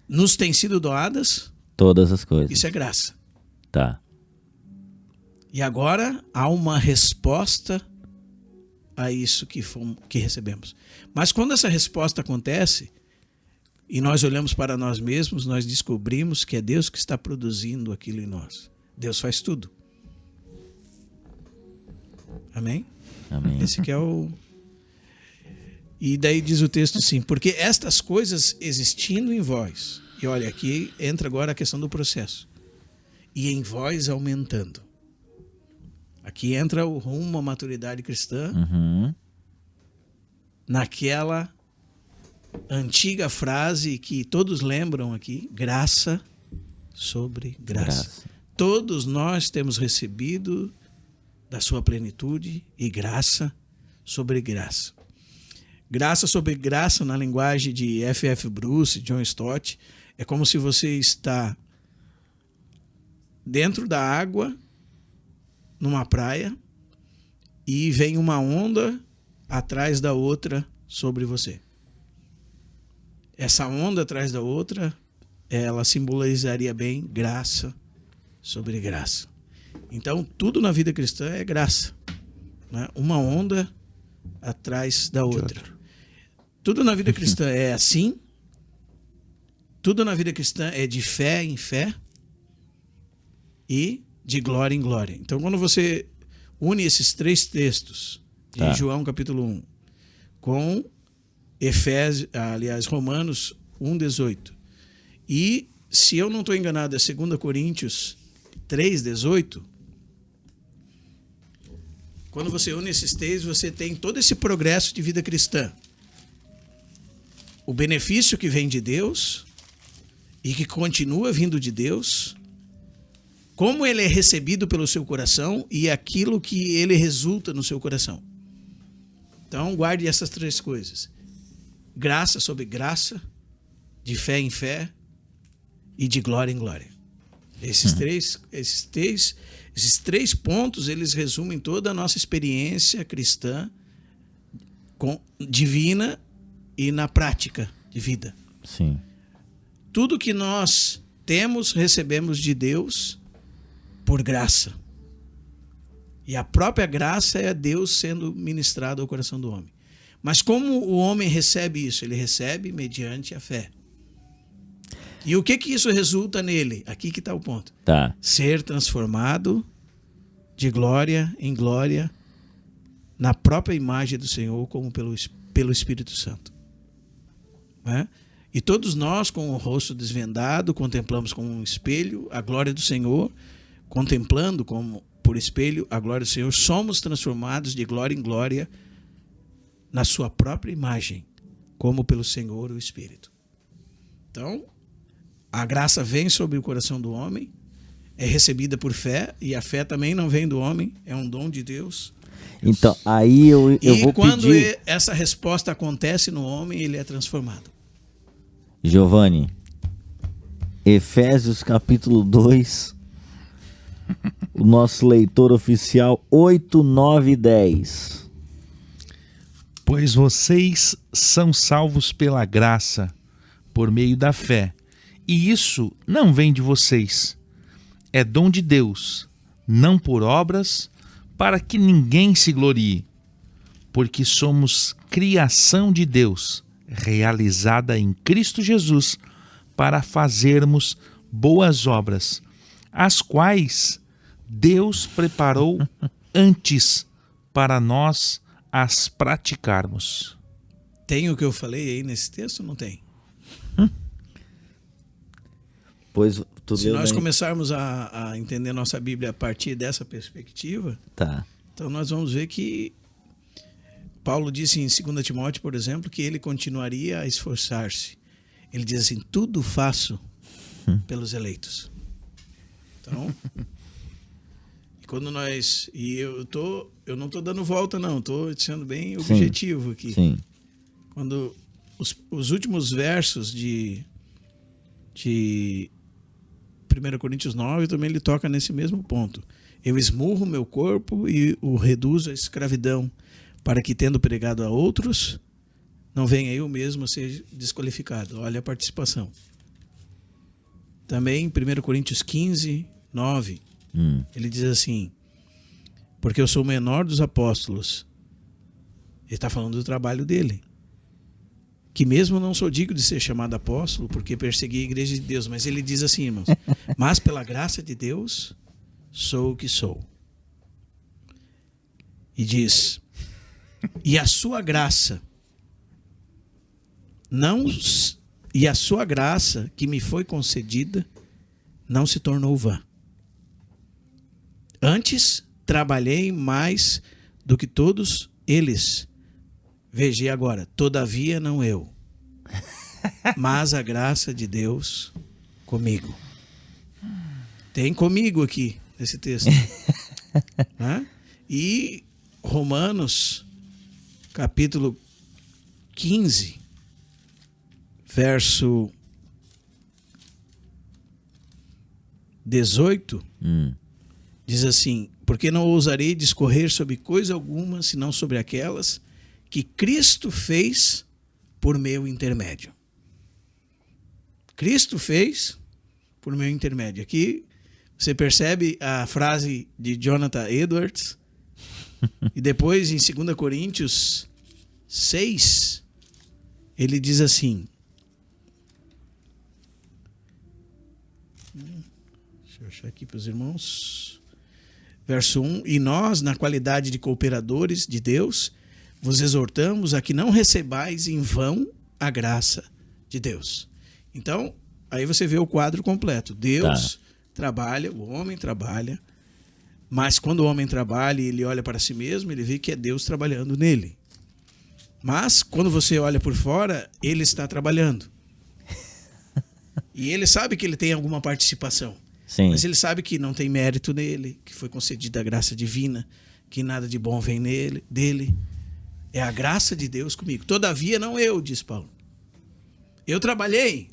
C: Nos têm sido doadas
A: todas as coisas.
C: Isso é graça.
A: Tá.
C: E agora há uma resposta a isso que recebemos. Mas quando essa resposta acontece e nós olhamos para nós mesmos, nós descobrimos que é Deus que está produzindo aquilo em nós. Deus faz tudo. Amém?
A: Amém.
C: Esse que é o... E daí diz o texto assim, porque estas coisas existindo em vós, e olha, aqui entra agora a questão do processo, e em vós aumentando. Aqui entra o rumo à maturidade cristã, naquela antiga frase que todos lembram aqui, graça sobre graça. Todos nós temos recebido da sua plenitude e graça sobre graça. Graça sobre graça, na linguagem de F.F. Bruce, John Stott, é como se você está dentro da água, numa praia, e vem uma onda atrás da outra sobre você. Essa onda atrás da outra, ela simbolizaria bem graça sobre graça. Então, tudo na vida cristã é graça, né? Uma onda atrás da outra. Tudo na vida cristã é assim. Tudo na vida cristã é de fé em fé e de glória em glória. Então, quando você une esses três textos de João capítulo 1 com Romanos 1,18 e, se eu não estou enganado, é 2 Coríntios 3,18, quando você une esses três, você tem todo esse progresso de vida cristã. O benefício que vem de Deus e que continua vindo de Deus, como ele é recebido pelo seu coração e aquilo que ele resulta no seu coração. Então, guarde essas três coisas. Graça sobre graça, de fé em fé e de glória em glória. Esses três pontos, eles resumem toda a nossa experiência cristã divina e na prática de vida.
A: Sim.
C: Tudo que nós temos, recebemos de Deus por graça. E a própria graça é Deus sendo ministrado ao coração do homem. Mas como o homem recebe isso? Ele recebe mediante a fé. E o que isso resulta nele? Aqui que está o ponto.
A: Tá.
C: Ser transformado de glória em glória na própria imagem do Senhor, como pelo Espírito Santo. Né? E todos nós, com o rosto desvendado, contemplamos como um espelho a glória do Senhor, contemplando como por espelho a glória do Senhor, somos transformados de glória em glória na sua própria imagem, como pelo Senhor o Espírito. Então, a graça vem sobre o coração do homem, é recebida por fé, e a fé também não vem do homem, é um dom de Deus.
A: Então, aí eu vou pedir...
C: E quando essa resposta acontece no homem, ele é transformado.
A: Giovanni, Efésios capítulo 2, o nosso leitor oficial 8, 9 e 10.
B: Pois vocês são salvos pela graça, por meio da fé. E isso não vem de vocês. É dom de Deus, não por obras, para que ninguém se glorie. Porque somos criação de Deus, realizada em Cristo Jesus, para fazermos boas obras, as quais Deus preparou antes para nós as praticarmos.
C: Tem o que eu falei aí nesse texto ou não tem?
A: Pois,
C: se nós começarmos a entender nossa Bíblia a partir dessa perspectiva,
A: tá.
C: Então nós vamos ver que Paulo disse em 2 Timóteo, por exemplo, que ele continuaria a esforçar-se. Ele diz assim, tudo faço pelos eleitos. Então, quando nós... E eu não estou dando volta, não. Estou sendo bem objetivo aqui.
A: Sim.
C: Quando os últimos versos de 1 Coríntios 9, também ele toca nesse mesmo ponto. Eu esmurro meu corpo e o reduzo à escravidão, para que, tendo pregado a outros, não venha eu mesmo a ser desqualificado. Olha a participação. Também, 1 Coríntios 15, 9, ele diz assim, porque eu sou o menor dos apóstolos. Ele está falando do trabalho dele. Que mesmo não sou digno de ser chamado apóstolo, porque persegui a igreja de Deus. Mas ele diz assim, irmãos, mas pela graça de Deus, sou o que sou. E diz, e a sua graça que me foi concedida não se tornou vã. Antes trabalhei mais do que todos eles. Veja agora, todavia não eu, mas a graça de Deus comigo. Tem comigo aqui nesse texto. Né? E Romanos, capítulo 15, verso 18, diz assim, porque não ousarei discorrer sobre coisa alguma, senão sobre aquelas que Cristo fez por meu intermédio. Cristo fez por meu intermédio. Aqui você percebe a frase de Jonathan Edwards. E depois em 2 Coríntios 6, ele diz assim. Deixa eu achar aqui para os irmãos. Verso 1. E nós, na qualidade de cooperadores de Deus, vos exortamos a que não recebais em vão a graça de Deus. Então, aí você vê o quadro completo. Deus trabalha, o homem trabalha, mas quando o homem trabalha e ele olha para si mesmo, ele vê que é Deus trabalhando nele. Mas, quando você olha por fora, ele está trabalhando. E ele sabe que ele tem alguma participação.
A: Sim.
C: Mas ele sabe que não tem mérito nele, que foi concedida a graça divina, que nada de bom vem dele. É a graça de Deus comigo. Todavia não eu, diz Paulo. Eu trabalhei,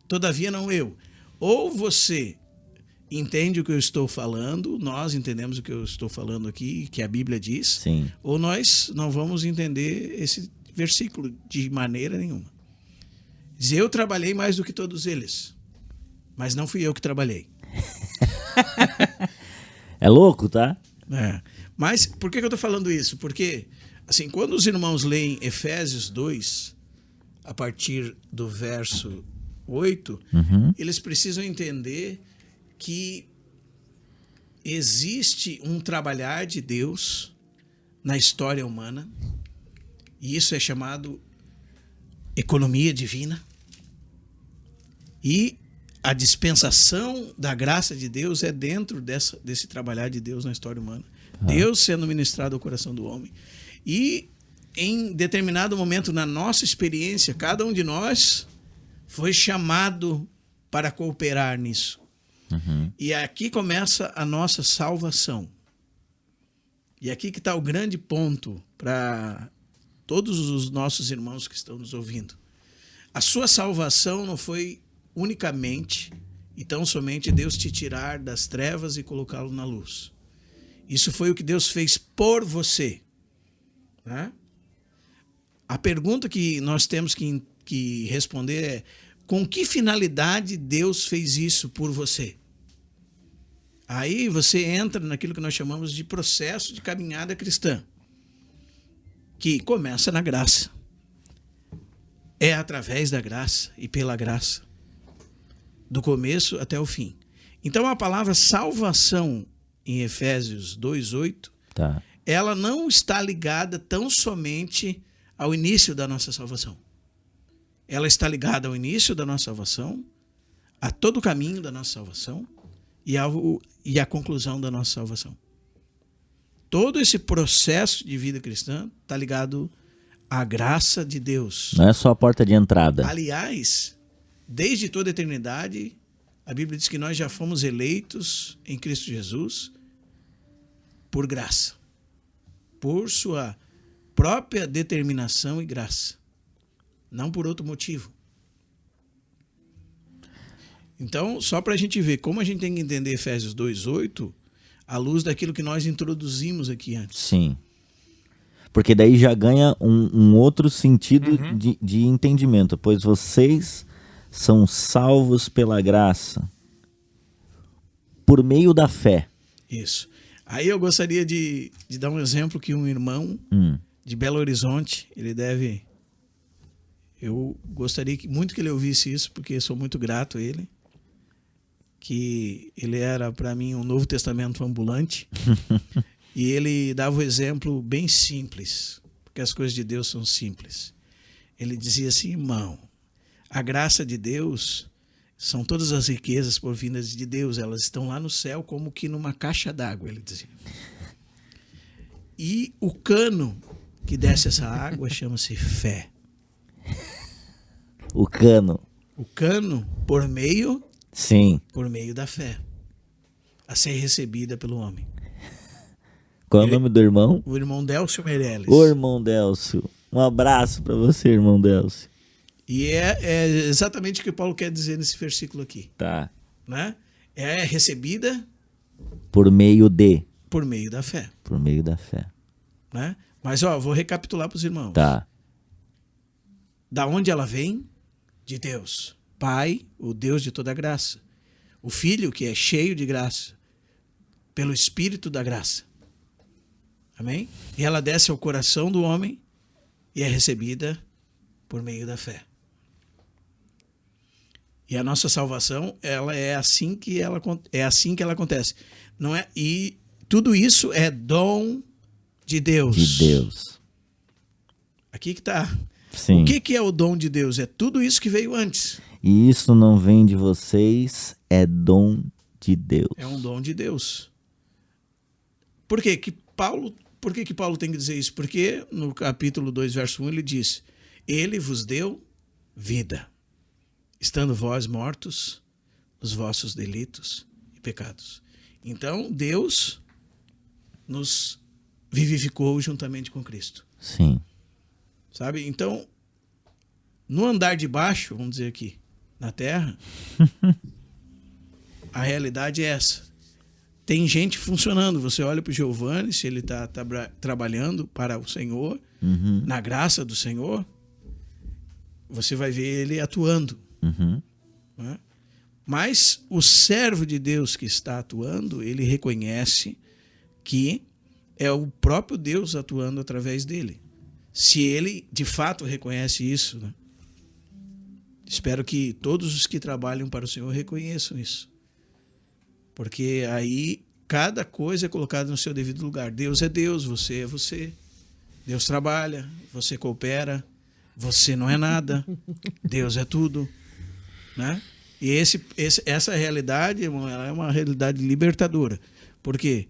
C: todavia não eu. Ou você entende o que eu estou falando, nós entendemos o que eu estou falando aqui, que a Bíblia diz,
A: Sim.
C: ou nós não vamos entender esse versículo de maneira nenhuma. Diz, eu trabalhei mais do que todos eles, mas não fui eu que trabalhei.
A: É louco, tá?
C: É. Mas por que eu estou falando isso? Porque assim, quando os irmãos leem Efésios 2, a partir do verso 8,
A: Uhum.
C: eles precisam entender que existe um trabalhar de Deus na história humana, e isso é chamado economia divina, e a dispensação da graça de Deus é dentro desse trabalhar de Deus na história humana. Deus sendo ministrado ao coração do homem. E em determinado momento na nossa experiência, cada um de nós foi chamado para cooperar nisso.
A: Uhum.
C: E aqui começa a nossa salvação. E aqui que está o grande ponto para todos os nossos irmãos que estão nos ouvindo. A sua salvação não foi unicamente e tão somente Deus te tirar das trevas e colocá-lo na luz. Isso foi o que Deus fez por você. Né? A pergunta que nós temos que responder é: com que finalidade Deus fez isso por você? Aí você entra naquilo que nós chamamos de processo de caminhada cristã, que começa na graça. É através da graça e pela graça, do começo até o fim. Então a palavra salvação em Efésios 2:8,
A: Tá.
C: ela não está ligada tão somente ao início da nossa salvação. Ela está ligada ao início da nossa salvação, a todo o caminho da nossa salvação e à conclusão da nossa salvação. Todo esse processo de vida cristã está ligado à graça de Deus.
A: Não é só a porta de entrada.
C: Aliás, desde toda a eternidade, a Bíblia diz que nós já fomos eleitos em Cristo Jesus por graça, por sua própria determinação e graça, não por outro motivo. Então, só para a gente ver como a gente tem que entender Efésios 2:8, à luz daquilo que nós introduzimos aqui antes.
A: Sim. Porque daí já ganha um outro sentido de entendimento. Pois vocês são salvos pela graça, por meio da fé.
C: Isso. Aí eu gostaria de dar um exemplo que um irmão de Belo Horizonte, eu gostaria muito que ele ouvisse isso, porque sou muito grato a ele, que ele era para mim um Novo Testamento ambulante. E ele dava um exemplo bem simples, porque as coisas de Deus são simples. Ele dizia assim: irmão, a graça de Deus são todas as riquezas provindas de Deus, elas estão lá no céu como que numa caixa d'água, ele dizia. E o cano que desce essa água chama-se fé.
A: O cano.
C: O cano
A: Sim.
C: por meio da fé, a ser recebida pelo homem.
A: Qual é o nome do irmão?
C: O irmão Délcio Meirelles.
A: Ô, irmão Délcio. Um abraço para você, irmão Délcio.
C: E é exatamente o que Paulo quer dizer nesse versículo aqui.
A: Tá.
C: Né? É recebida
A: Por meio
C: da fé.
A: Por meio da fé.
C: Né? Mas vou recapitular para os irmãos.
A: Tá.
C: Da onde ela vem? De Deus. Pai, o Deus de toda graça. O Filho, que é cheio de graça, pelo Espírito da graça. Amém? E ela desce ao coração do homem e é recebida por meio da fé. E a nossa salvação, ela é assim que ela acontece. Não é? E tudo isso é dom de Deus.
A: De Deus.
C: Aqui que está.
A: Sim.
C: O que é o dom de Deus? É tudo isso que veio antes.
A: E isso não vem de vocês, é dom de Deus.
C: É um dom de Deus. Por quê? Por que Paulo tem que dizer isso? Porque no capítulo 2, verso 1, ele diz: Ele vos deu vida, estando vós mortos nos vossos delitos e pecados. Então, Deus nos vivificou juntamente com Cristo.
A: Sim.
C: Sabe? Então, no andar de baixo, vamos dizer aqui, na terra, a realidade é essa. Tem gente funcionando. Você olha para o Giovanni, se ele está trabalhando para o Senhor, na graça do Senhor, você vai ver ele atuando. Né? Mas o servo de Deus que está atuando, ele reconhece que é o próprio Deus atuando através dele. Se ele, de fato, reconhece isso, né? Espero que todos os que trabalham para o Senhor reconheçam isso. Porque aí cada coisa é colocada no seu devido lugar. Deus é Deus, você é você. Deus trabalha, você coopera, você não é nada. Deus é tudo, né? E essa realidade, irmão, ela é uma realidade libertadora. Porque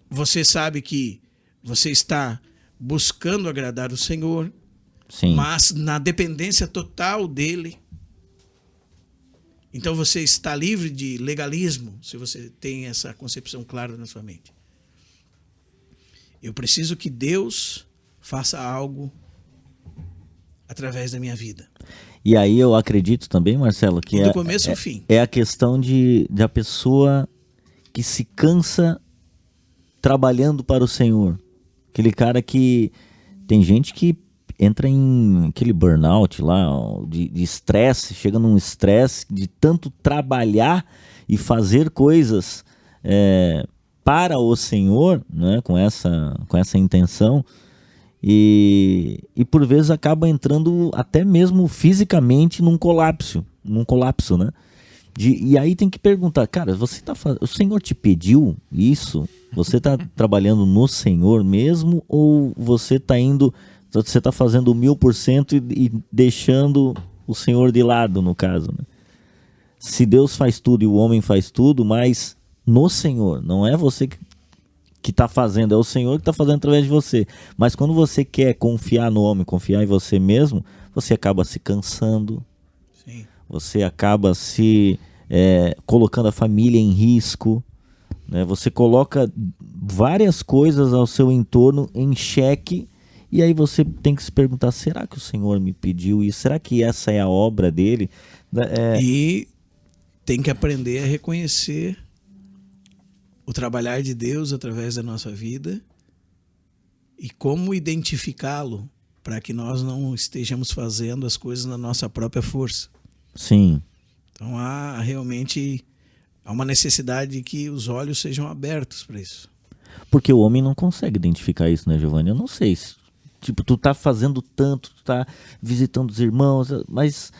C: você sabe que você está buscando agradar o Senhor,
A: Sim.
C: mas na dependência total dele. Então você está livre de legalismo, se você tem essa concepção clara na sua mente. Eu preciso que Deus faça algo através da minha vida.
A: E aí eu acredito também, Marcelo, que
C: Do começo ao fim.
A: é a questão da pessoa que se cansa trabalhando para o Senhor. Aquele cara que... Tem gente que entra em aquele burnout lá, de estresse, chega num estresse de tanto trabalhar e fazer coisas para o Senhor, né, com essa intenção, e por vezes acaba entrando até mesmo fisicamente num colapso, né? E aí tem que perguntar, cara, o Senhor te pediu isso? Você está trabalhando no Senhor mesmo, ou você está fazendo 1000% e deixando o Senhor de lado, no caso, né? Se Deus faz tudo e o homem faz tudo, mas no Senhor, não é você que está fazendo, é o Senhor que está fazendo através de você. Mas quando você quer confiar no homem, confiar em você mesmo, você acaba se cansando.
C: Sim.
A: Você acaba colocando a família em risco, né? Você coloca várias coisas ao seu entorno em xeque, e aí você tem que se perguntar, será que o Senhor me pediu isso? Será que essa é a obra dele?
C: E tem que aprender a reconhecer o trabalhar de Deus através da nossa vida e como identificá-lo para que nós não estejamos fazendo as coisas na nossa própria força.
A: Sim.
C: Então há uma necessidade de que os olhos sejam abertos para isso.
A: Porque o homem não consegue identificar isso, né, Giovanni? Eu não sei. Tipo, tu tá fazendo tanto, tu tá visitando os irmãos, mas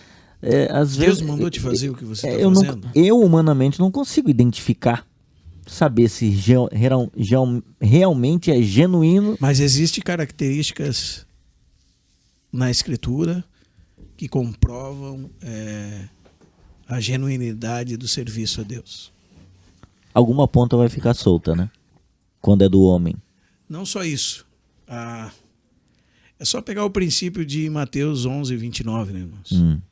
A: às vezes...
C: Deus mandou te fazer o que você está fazendo?
A: Eu humanamente não consigo identificar, saber se realmente é genuíno.
C: Mas existem características na Escritura que comprovam a genuinidade do serviço a Deus.
A: Alguma ponta vai ficar solta, né? Quando é do homem.
C: Não só isso. É só pegar o princípio de Mateus 11, 29, né, irmãos?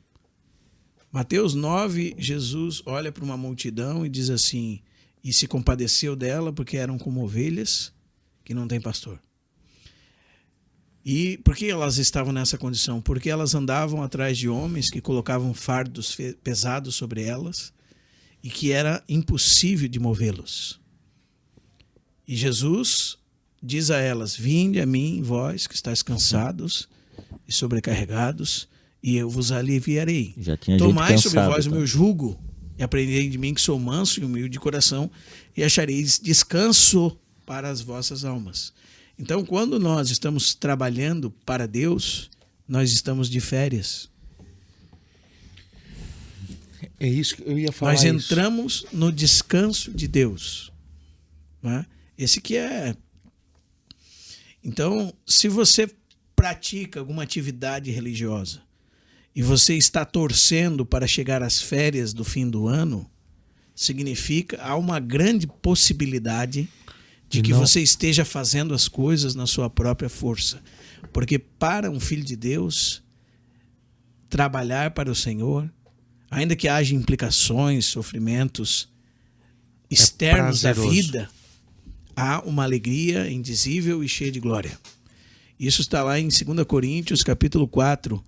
C: Mateus 9, Jesus olha para uma multidão e diz assim, e se compadeceu dela porque eram como ovelhas que não têm pastor. E por que elas estavam nessa condição? Porque elas andavam atrás de homens que colocavam fardos pesados sobre elas e que era impossível de movê-los. E Jesus diz a elas, vinde a mim, vós que estáis cansados e sobrecarregados, e eu vos aliviarei.
A: Já tinha
C: Tomai
A: gente
C: sobre
A: cansada,
C: vós o meu jugo e aprendei de mim que sou manso e humilde de coração e achareis descanso para as vossas almas. Então, quando nós estamos trabalhando para Deus, nós estamos de férias.
B: É isso que eu ia falar.
C: Nós entramos no descanso de Deus, né? Esse que é... Então, se você pratica alguma atividade religiosa e você está torcendo para chegar às férias do fim do ano, significa há uma grande possibilidade de que você esteja fazendo as coisas na sua própria força. Porque para um filho de Deus, trabalhar para o Senhor, ainda que haja implicações, sofrimentos externos da vida, há uma alegria indizível e cheia de glória. Isso está lá em 2 Coríntios, capítulo 4,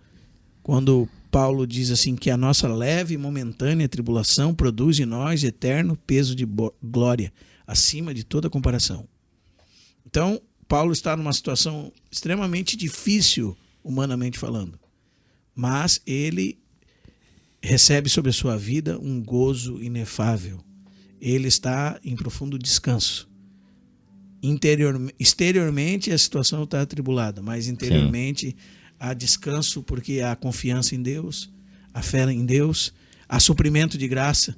C: quando Paulo diz assim que a nossa leve e momentânea tribulação produz em nós eterno peso de glória, acima de toda comparação. Então, Paulo está numa situação extremamente difícil, humanamente falando, mas ele recebe sobre a sua vida um gozo inefável. Ele está em profundo descanso. Exteriormente a situação está atribulada, mas interiormente há descanso porque há confiança em Deus, a fé em Deus, a suprimento de graça.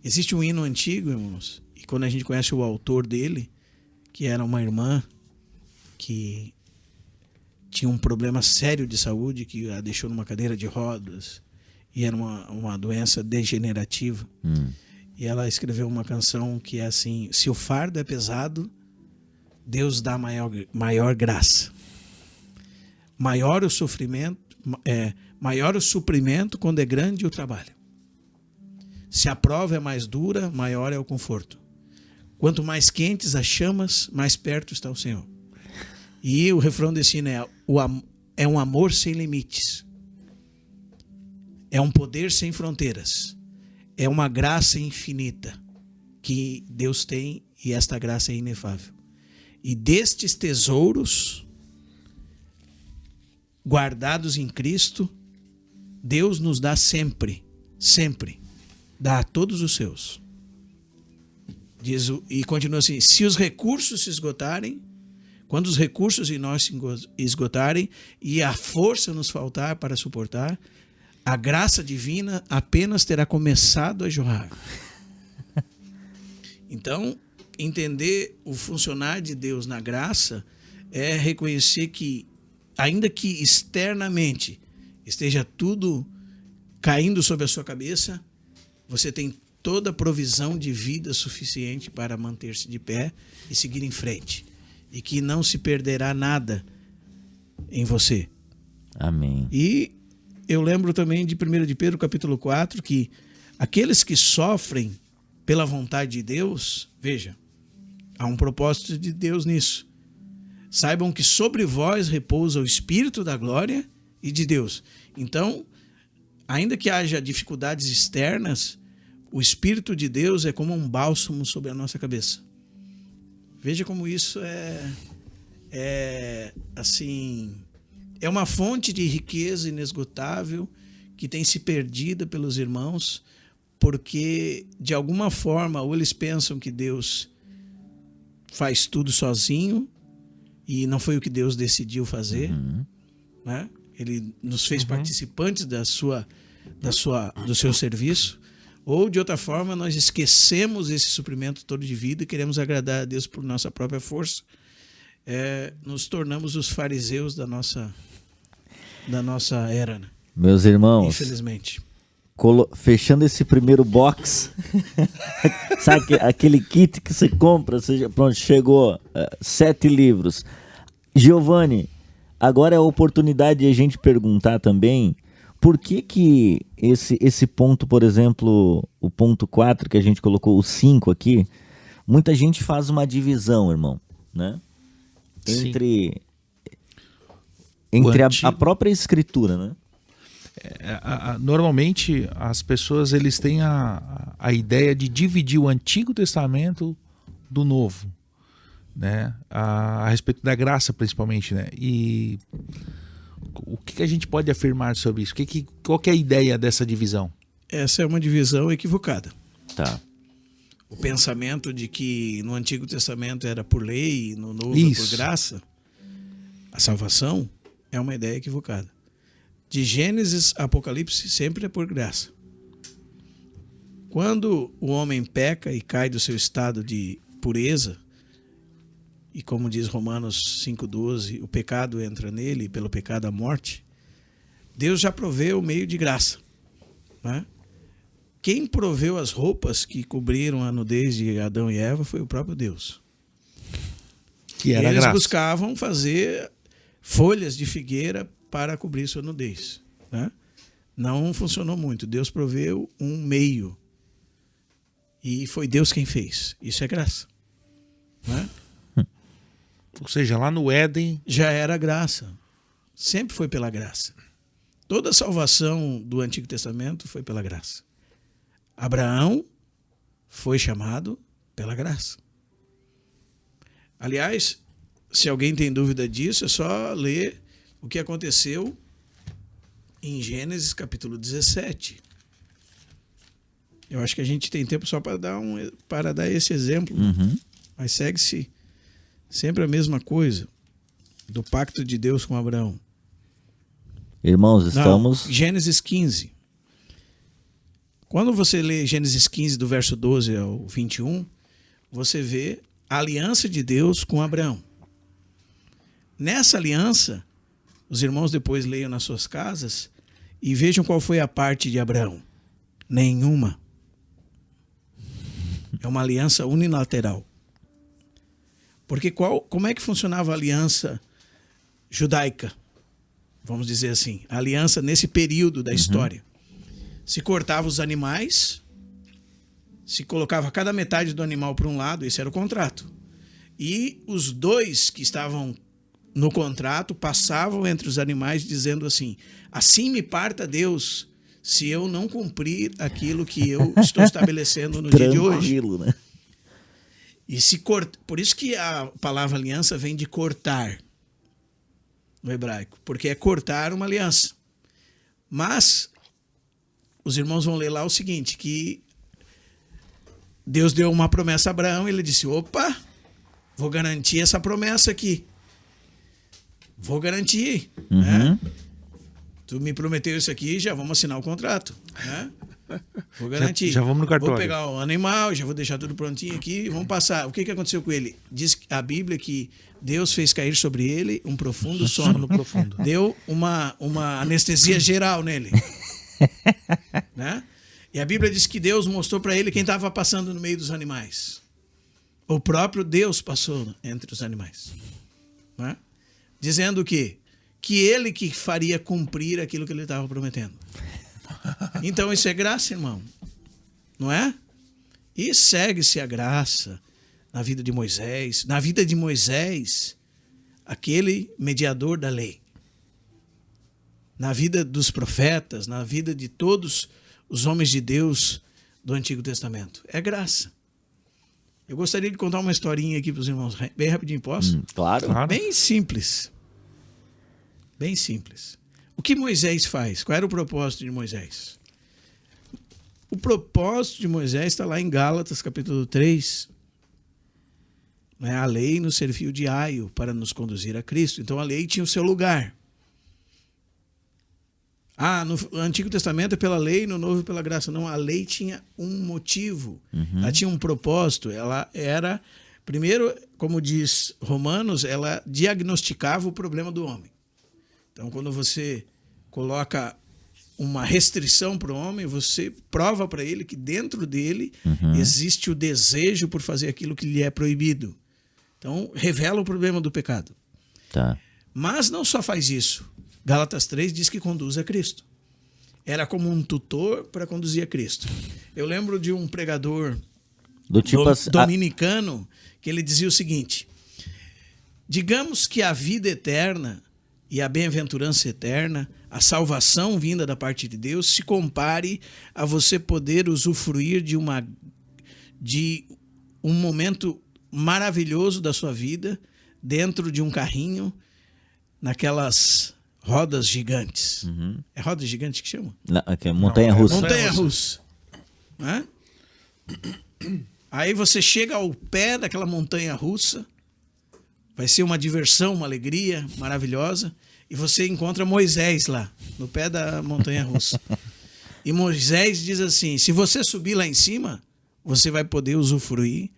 C: Existe um hino antigo, irmãos, e quando a gente conhece o autor dele, que era uma irmã que tinha um problema sério de saúde, que a deixou numa cadeira de rodas, e era uma doença degenerativa. E ela escreveu uma canção que é assim: se o fardo é pesado, Deus dá maior graça. Maior o sofrimento, maior o suprimento quando é grande o trabalho. Se a prova é mais dura, maior é o conforto. Quanto mais quentes as chamas, mais perto está o Senhor. E o refrão desse hino é um amor sem limites. É um poder sem fronteiras. É uma graça infinita que Deus tem, e esta graça é inefável. E destes tesouros guardados em Cristo, Deus nos dá sempre, sempre, dá a todos os seus. E continua assim: se os recursos se esgotarem, quando os recursos em nós se esgotarem e a força nos faltar para suportar, a graça divina apenas terá começado a jorrar. Então, entender o funcionar de Deus na graça é reconhecer que, ainda que externamente esteja tudo caindo sobre a sua cabeça, você tem toda a provisão de vida suficiente para manter-se de pé e seguir em frente. E que não se perderá nada em você.
A: Amém.
C: E eu lembro também de 1 de Pedro, capítulo 4, que aqueles que sofrem pela vontade de Deus, veja, há um propósito de Deus nisso. Saibam que sobre vós repousa o Espírito da glória e de Deus. Então, ainda que haja dificuldades externas, o Espírito de Deus é como um bálsamo sobre a nossa cabeça. Veja como isso assim, é uma fonte de riqueza inesgotável que tem se perdida pelos irmãos, porque de alguma forma ou eles pensam que Deus faz tudo sozinho e não foi o que Deus decidiu fazer, né? Ele nos fez participantes do seu serviço. Ou, de outra forma, nós esquecemos esse suprimento todo de vida e queremos agradar a Deus por nossa própria força. Nos tornamos os fariseus da nossa era, né?
A: Meus irmãos,
C: infelizmente.
A: Fechando esse primeiro box, sabe aquele kit que você compra, pronto, chegou 7 livros. Giovanni, agora é a oportunidade de a gente perguntar também por que esse ponto, por exemplo, o ponto 4 que a gente colocou, o 5 aqui, muita gente faz uma divisão, irmão, né? Entre a própria escritura, né?
B: Normalmente as pessoas eles têm a ideia de dividir o Antigo Testamento do Novo, né? A respeito da graça, principalmente, né? E o que a gente pode afirmar sobre isso? Qual que é a ideia dessa divisão?
C: Essa é uma divisão equivocada.
A: Tá.
C: O pensamento de que no Antigo Testamento era por lei e no Novo é por graça, a salvação, é uma ideia equivocada. De Gênesis a Apocalipse sempre é por graça. Quando o homem peca e cai do seu estado de pureza, e como diz Romanos 5,12, o pecado entra nele e pelo pecado a morte, Deus já proveu o meio de graça, né? Quem proveu as roupas que cobriram a nudez de Adão e Eva foi o próprio Deus.
B: Que era
C: Eles
B: graça.
C: buscavam fazer folhas de figueira para cobrir sua nudez, né? Não funcionou muito. Deus proveu um meio. E foi Deus quem fez. Isso é graça, né?
B: Ou seja, lá no Éden
C: já era graça. Sempre foi pela graça. Toda a salvação do Antigo Testamento foi pela graça. Abraão foi chamado pela graça. Aliás, se alguém tem dúvida disso, é só ler o que aconteceu em Gênesis capítulo 17. Eu acho que a gente tem tempo só para dar esse exemplo. Mas segue-se sempre a mesma coisa do pacto de Deus com Abraão.
A: Irmãos, estamos...
C: Gênesis 15. Quando você lê Gênesis 15, do verso 12 ao 21, você vê a aliança de Deus com Abraão. Nessa aliança, os irmãos depois leiam nas suas casas e vejam qual foi a parte de Abraão. Nenhuma. É uma aliança unilateral. Porque como é que funcionava a aliança judaica? Vamos dizer assim, a aliança nesse período da história. Se cortava os animais, se colocava cada metade do animal para um lado, esse era o contrato. E os dois que estavam no contrato passavam entre os animais dizendo assim: assim me parta Deus, se eu não cumprir aquilo que eu estou estabelecendo no dia de hoje.
A: Né?
C: E se corta, por isso que a palavra aliança vem de cortar no hebraico, porque é cortar uma aliança. Mas os irmãos vão ler lá o seguinte, que Deus deu uma promessa a Abraão e ele disse: opa, vou garantir essa promessa aqui. Vou garantir. Né? Tu me prometeu isso aqui, já vamos assinar o contrato. Né? Vou garantir.
B: Já vamos no cartório.
C: Vou pegar o animal, já vou deixar tudo prontinho aqui, vamos passar. O que aconteceu com ele? Diz a Bíblia que Deus fez cair sobre ele um profundo sono.
B: profundo.
C: Deu uma anestesia geral nele. Né? E a Bíblia diz que Deus mostrou para ele quem estava passando no meio dos animais. O próprio Deus passou entre os animais. Né? Dizendo o quê? Que ele que faria cumprir aquilo que ele estava prometendo. Então isso é graça, irmão. Não é? E segue-se a graça na vida de Moisés. Na vida de Moisés, aquele mediador da lei. Na vida dos profetas, na vida de todos os homens de Deus do Antigo Testamento. É graça. Eu gostaria de contar uma historinha aqui para os irmãos, bem rapidinho, posso?
A: Claro.
C: Bem simples. Bem simples. O que Moisés faz? Qual era o propósito de Moisés? O propósito de Moisés está lá em Gálatas, capítulo 3. A lei nos serviu de aio para nos conduzir a Cristo. Então a lei tinha o seu lugar. No Antigo Testamento é pela lei, no Novo é pela graça. Não, a lei tinha um motivo. Ela tinha um propósito. Ela era, primeiro, como diz Romanos, ela diagnosticava o problema do homem. Então, quando você coloca uma restrição para o homem, você prova para ele que dentro dele existe o desejo por fazer aquilo que lhe é proibido. Então, revela o problema do pecado.
A: Tá.
C: Mas não só faz isso. Gálatas 3 diz que conduz a Cristo. Era como um tutor para conduzir a Cristo. Eu lembro de um pregador dominicano que ele dizia o seguinte: digamos que a vida eterna e a bem-aventurança eterna, a salvação vinda da parte de Deus, se compare a você poder usufruir de um momento maravilhoso da sua vida dentro de um carrinho, naquelas rodas gigantes. É roda gigante que chama?
A: É montanha-russa.
C: Montanha-russa. Né? Aí você chega ao pé daquela montanha-russa, vai ser uma diversão, uma alegria maravilhosa, e você encontra Moisés lá, no pé da montanha-russa. E Moisés diz assim: se você subir lá em cima, você vai poder usufruir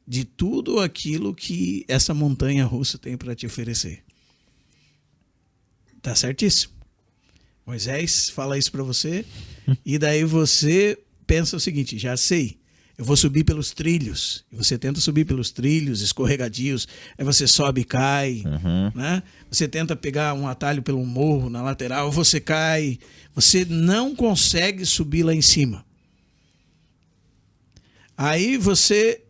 C: de tudo aquilo que essa montanha-russa tem para te oferecer. Tá certíssimo. Moisés fala isso para você, e daí você pensa o seguinte: já sei, eu vou subir pelos trilhos. E você tenta subir pelos trilhos escorregadios, aí você sobe e cai, né? Você tenta pegar um atalho pelo morro na lateral, você cai, você não consegue subir lá em cima. Aí você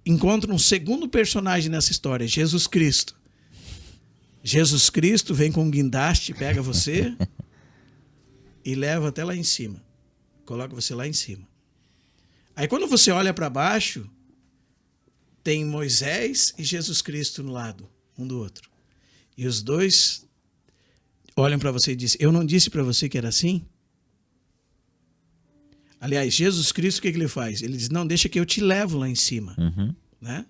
C: encontra um segundo personagem nessa história, Jesus Cristo. Jesus Cristo vem com um guindaste, pega você e leva até lá em cima. Coloca você lá em cima. Aí quando você olha para baixo, tem Moisés e Jesus Cristo no lado, um do outro. E os dois olham para você e dizem: eu não disse para você que era assim? Aliás, Jesus Cristo, o que ele faz? Ele diz: não, deixa que eu te levo lá em cima. Né?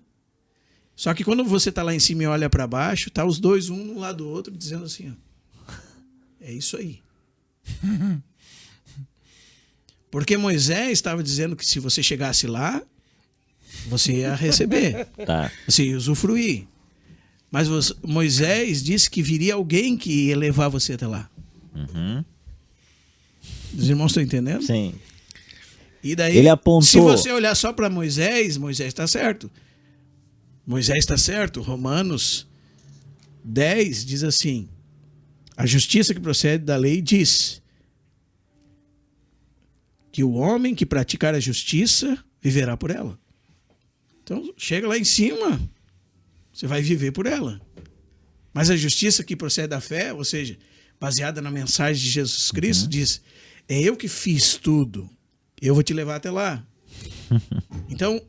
C: Só que quando você está lá em cima e olha para baixo, tá os dois, um no lado do outro, dizendo assim: ó, é isso aí. Porque Moisés estava dizendo que se você chegasse lá, você ia receber,
A: Tá.
C: você ia usufruir. Mas Moisés disse que viria alguém que ia levar você até lá.
A: Uhum.
C: Os irmãos estão entendendo?
A: Sim.
C: E daí,
A: Ele apontou.
C: se você olhar só para Moisés, Moisés está certo. Moisés está certo. Romanos 10 diz assim: a justiça que procede da lei diz que o homem que praticar a justiça viverá por ela. Então, chega lá em cima, você vai viver por ela. Mas a justiça que procede da fé, ou seja, baseada na mensagem de Jesus Cristo, diz: é eu que fiz tudo, eu vou te levar até lá. Então,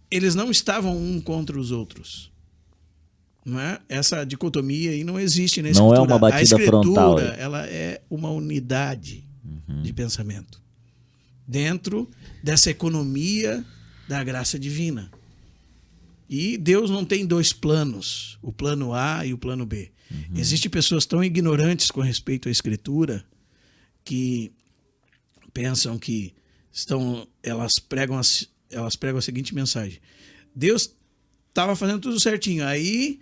C: eles não estavam um contra os outros. Não é? Essa dicotomia aí não existe na
A: Não
C: Escritura.
A: é uma batida
C: a Escritura,
A: frontal.
C: ela é uma unidade de pensamento dentro dessa economia da graça divina. E Deus não tem dois planos, o plano A e o plano B. Existem pessoas tão ignorantes com respeito à Escritura que pensam que elas pregam a seguinte mensagem: Deus estava fazendo tudo certinho, aí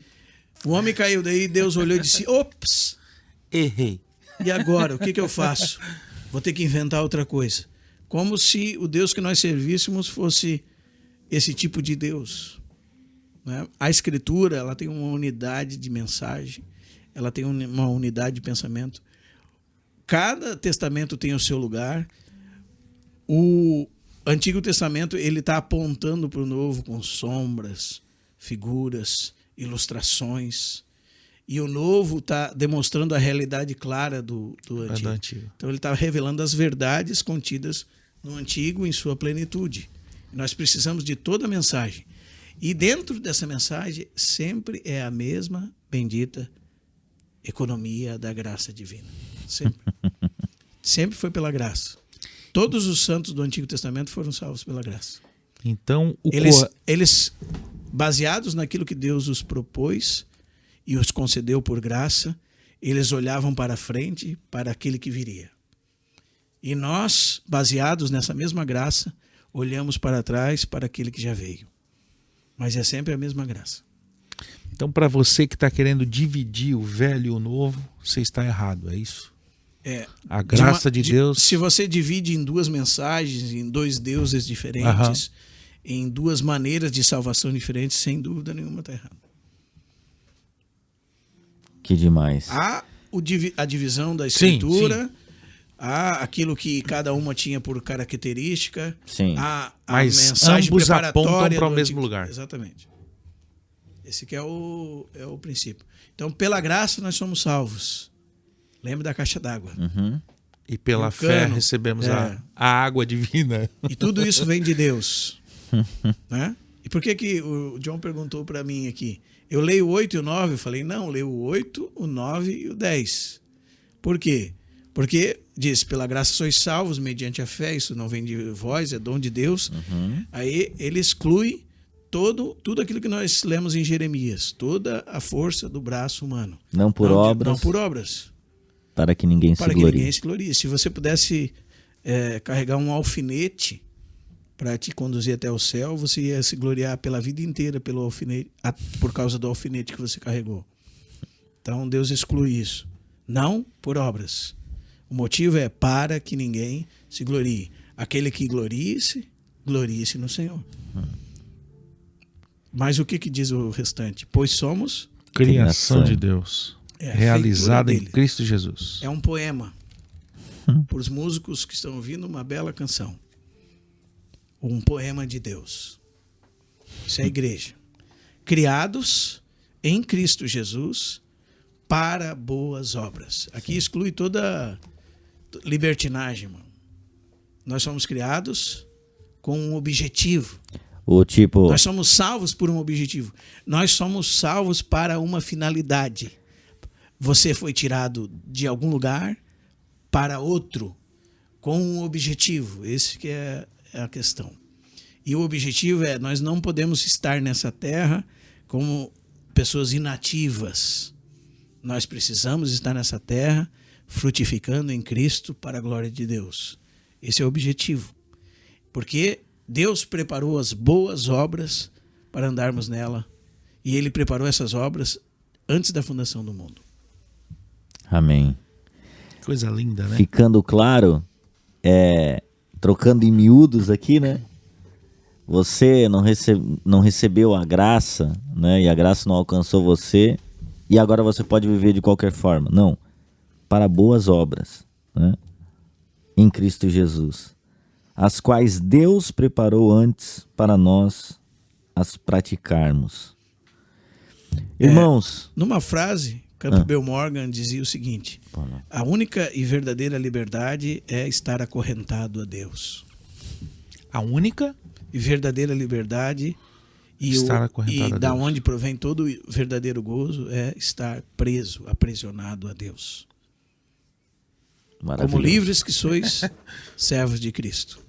C: o homem caiu, daí Deus olhou e disse: ops,
B: Errei.
C: e agora? O que eu faço? Vou ter que inventar outra coisa. Como se o Deus que nós servíssemos fosse esse tipo de Deus. Né? A Escritura, ela tem uma unidade de mensagem, ela tem uma unidade de pensamento. Cada testamento tem o seu lugar. O Antigo Testamento, ele está apontando para o Novo com sombras, figuras, ilustrações. E o Novo está demonstrando a realidade clara do Antigo. Então ele está revelando as verdades contidas no Antigo em sua plenitude. Nós precisamos de toda a mensagem. E dentro dessa mensagem sempre é a mesma bendita economia da graça divina. Sempre. Sempre foi pela graça. Todos os santos do Antigo Testamento foram salvos pela graça.
B: Então,
C: eles, baseados naquilo que Deus os propôs e os concedeu por graça, eles olhavam para frente, para aquele que viria. E nós, baseados nessa mesma graça, olhamos para trás, para aquele que já veio. Mas é sempre a mesma graça.
B: Então, para você que está querendo dividir o velho e o novo, você está errado, é isso? A graça de Deus...
C: Se você divide em duas mensagens, em dois deuses diferentes, em duas maneiras de salvação diferentes, sem dúvida nenhuma está errado.
A: Que demais.
C: Há a divisão da Escritura, há aquilo que cada uma tinha por característica,
A: Sim.
C: há a
B: Mas
C: mensagem
B: ambos
C: preparatória
B: apontam para o
C: do
B: mesmo
C: Antigo.
B: lugar.
C: Exatamente. Esse que é o princípio. Então, pela graça nós somos salvos. Lembre da caixa d'água.
B: E pela
C: o
B: fé
C: cano,
B: recebemos a água divina.
C: E tudo isso vem de Deus. Né? E por que o John perguntou para mim aqui? Eu leio o 8 e o 9, eu falei, não, leio o 8, o 9 e o 10. Por quê? Porque diz, pela graça sois salvos mediante a fé, isso não vem de vós, é dom de Deus. Aí ele exclui tudo aquilo que nós lemos em Jeremias, toda a força do braço humano.
A: Não por obras.
C: Não por obras.
A: Para que ninguém se glorie.
C: Para que ninguém se glorie. Se você pudesse carregar um alfinete para te conduzir até o céu, você ia se gloriar pela vida inteira pelo alfinete, por causa do alfinete que você carregou. Então Deus exclui isso. Não por obras. O motivo é para que ninguém se glorie. Aquele que glorie-se no Senhor. Mas o que diz o restante? Pois somos
B: criação de Deus. Realizada em
C: dele.
B: Cristo Jesus.
C: É um poema. Para os músicos que estão ouvindo, uma bela canção. Um poema de Deus. Isso é a igreja. Criados em Cristo Jesus para boas obras. Aqui exclui toda libertinagem, irmão. Nós somos criados com um objetivo. Nós somos salvos por um objetivo. Nós somos salvos para uma finalidade. Você foi tirado de algum lugar para outro com um objetivo. Esse que é a questão. E o objetivo é, nós não podemos estar nessa terra como pessoas inativas. Nós precisamos estar nessa terra frutificando em Cristo para a glória de Deus. Esse é o objetivo. Porque Deus preparou as boas obras para andarmos nela. E Ele preparou essas obras antes da fundação do mundo.
A: Amém.
B: Coisa linda, né?
A: Ficando claro, trocando em miúdos aqui, né? Você não recebeu a graça, né? E a graça não alcançou você, e agora você pode viver de qualquer forma. Não. Para boas obras, né? Em Cristo Jesus, as quais Deus preparou antes para nós as praticarmos. Irmãos,
C: Numa frase, Campbell Morgan dizia o seguinte: a única e verdadeira liberdade é estar acorrentado a Deus.
B: A única
C: E verdadeira liberdade
B: Estar acorrentado a
C: da
B: Deus.
C: onde provém todo o verdadeiro gozo é estar preso, aprisionado a Deus. Como
A: maravilhoso.
C: livres que sois, servos de Cristo.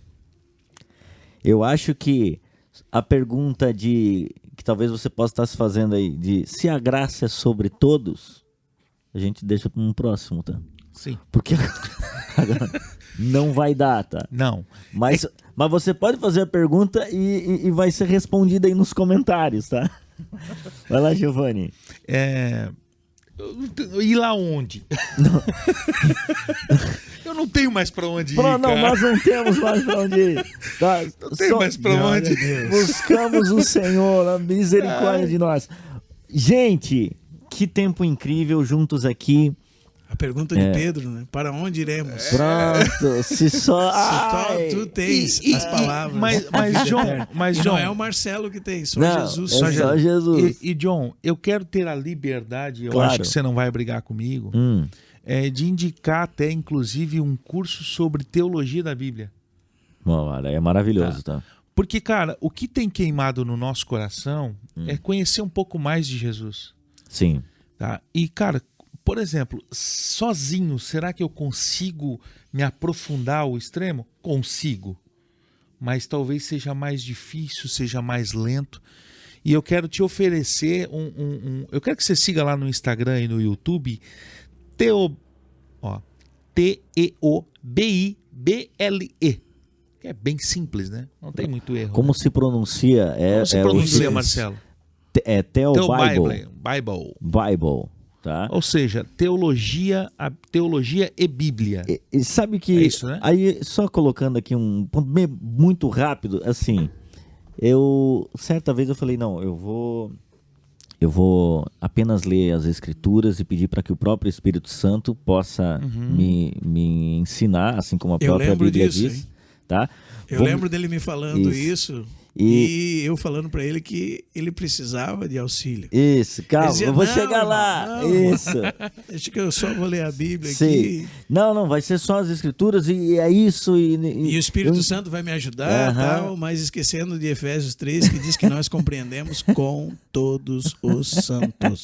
A: Eu acho que a pergunta que talvez você possa estar se fazendo aí, de se a graça é sobre todos, a gente deixa para um próximo, tá?
B: Sim.
A: Porque agora não vai dar, tá?
B: Não.
A: Mas você pode fazer a pergunta e vai ser respondida aí nos comentários, tá? Vai lá, Giovanni.
B: Ir lá onde? Eu não tenho mais pra onde ir,
A: Não,
B: cara.
A: nós não temos mais pra onde ir. Tá?
B: Não tenho mais pra
C: Glória
B: onde
C: a Deus.
A: Buscamos o Senhor, a misericórdia de nós. Gente, que tempo incrível juntos aqui.
C: A pergunta de Pedro, né? Para onde iremos?
A: Pronto, se só...
C: Só
A: Ai.
C: tu tens as palavras.
B: mas,
C: da vida
B: John,
C: eterna.
B: mas,
C: E
B: John,
C: não é o Marcelo que tem, só
A: Não,
C: Jesus.
A: é só Jesus.
B: E, John, eu quero ter a liberdade, eu
A: Claro.
B: acho que você não vai brigar comigo, de indicar até, inclusive, um curso sobre teologia da Bíblia.
A: Bom, é maravilhoso, tá?
B: Porque, cara, o que tem queimado no nosso coração é conhecer um pouco mais de Jesus.
A: Sim.
B: Tá? E, cara, por exemplo, sozinho, será que eu consigo me aprofundar ao extremo? Consigo. Mas talvez seja mais difícil, seja mais lento. E eu quero te oferecer eu quero que você siga lá no Instagram e no YouTube Teobible. Que é bem simples, né? Não tem muito erro.
A: Como se pronuncia?
B: Como se
A: o
B: pronuncia,
A: inglês.
B: Marcelo?
A: Theo
B: Bible.
A: Bible, tá?
B: Ou seja, teologia e Bíblia.
A: E sabe que...
B: É isso, né?
A: Aí, só colocando aqui um ponto muito rápido, assim, certa vez eu falei, não, eu vou apenas ler as Escrituras e pedir para que o próprio Espírito Santo possa me ensinar, assim como a
C: Eu
A: própria
C: lembro
A: Bíblia
C: disso,
A: diz,
C: hein?
A: tá?
C: Eu lembro dele me falando isso
A: E-
C: e eu falando para ele que ele precisava de auxílio.
A: Isso, calma,
C: Ele dizia,
A: eu vou
C: "Não,
A: chegar
C: irmão,
A: lá.
C: não."
A: Isso.
C: Acho que eu só vou ler a Bíblia
A: Sim.
C: aqui
A: Não, vai ser só as Escrituras e é isso.
C: e o Espírito
A: eu-
C: Santo vai me ajudar,
A: Aham.
C: tal, mas esquecendo de Efésios 3, que diz que nós compreendemos com todos os santos.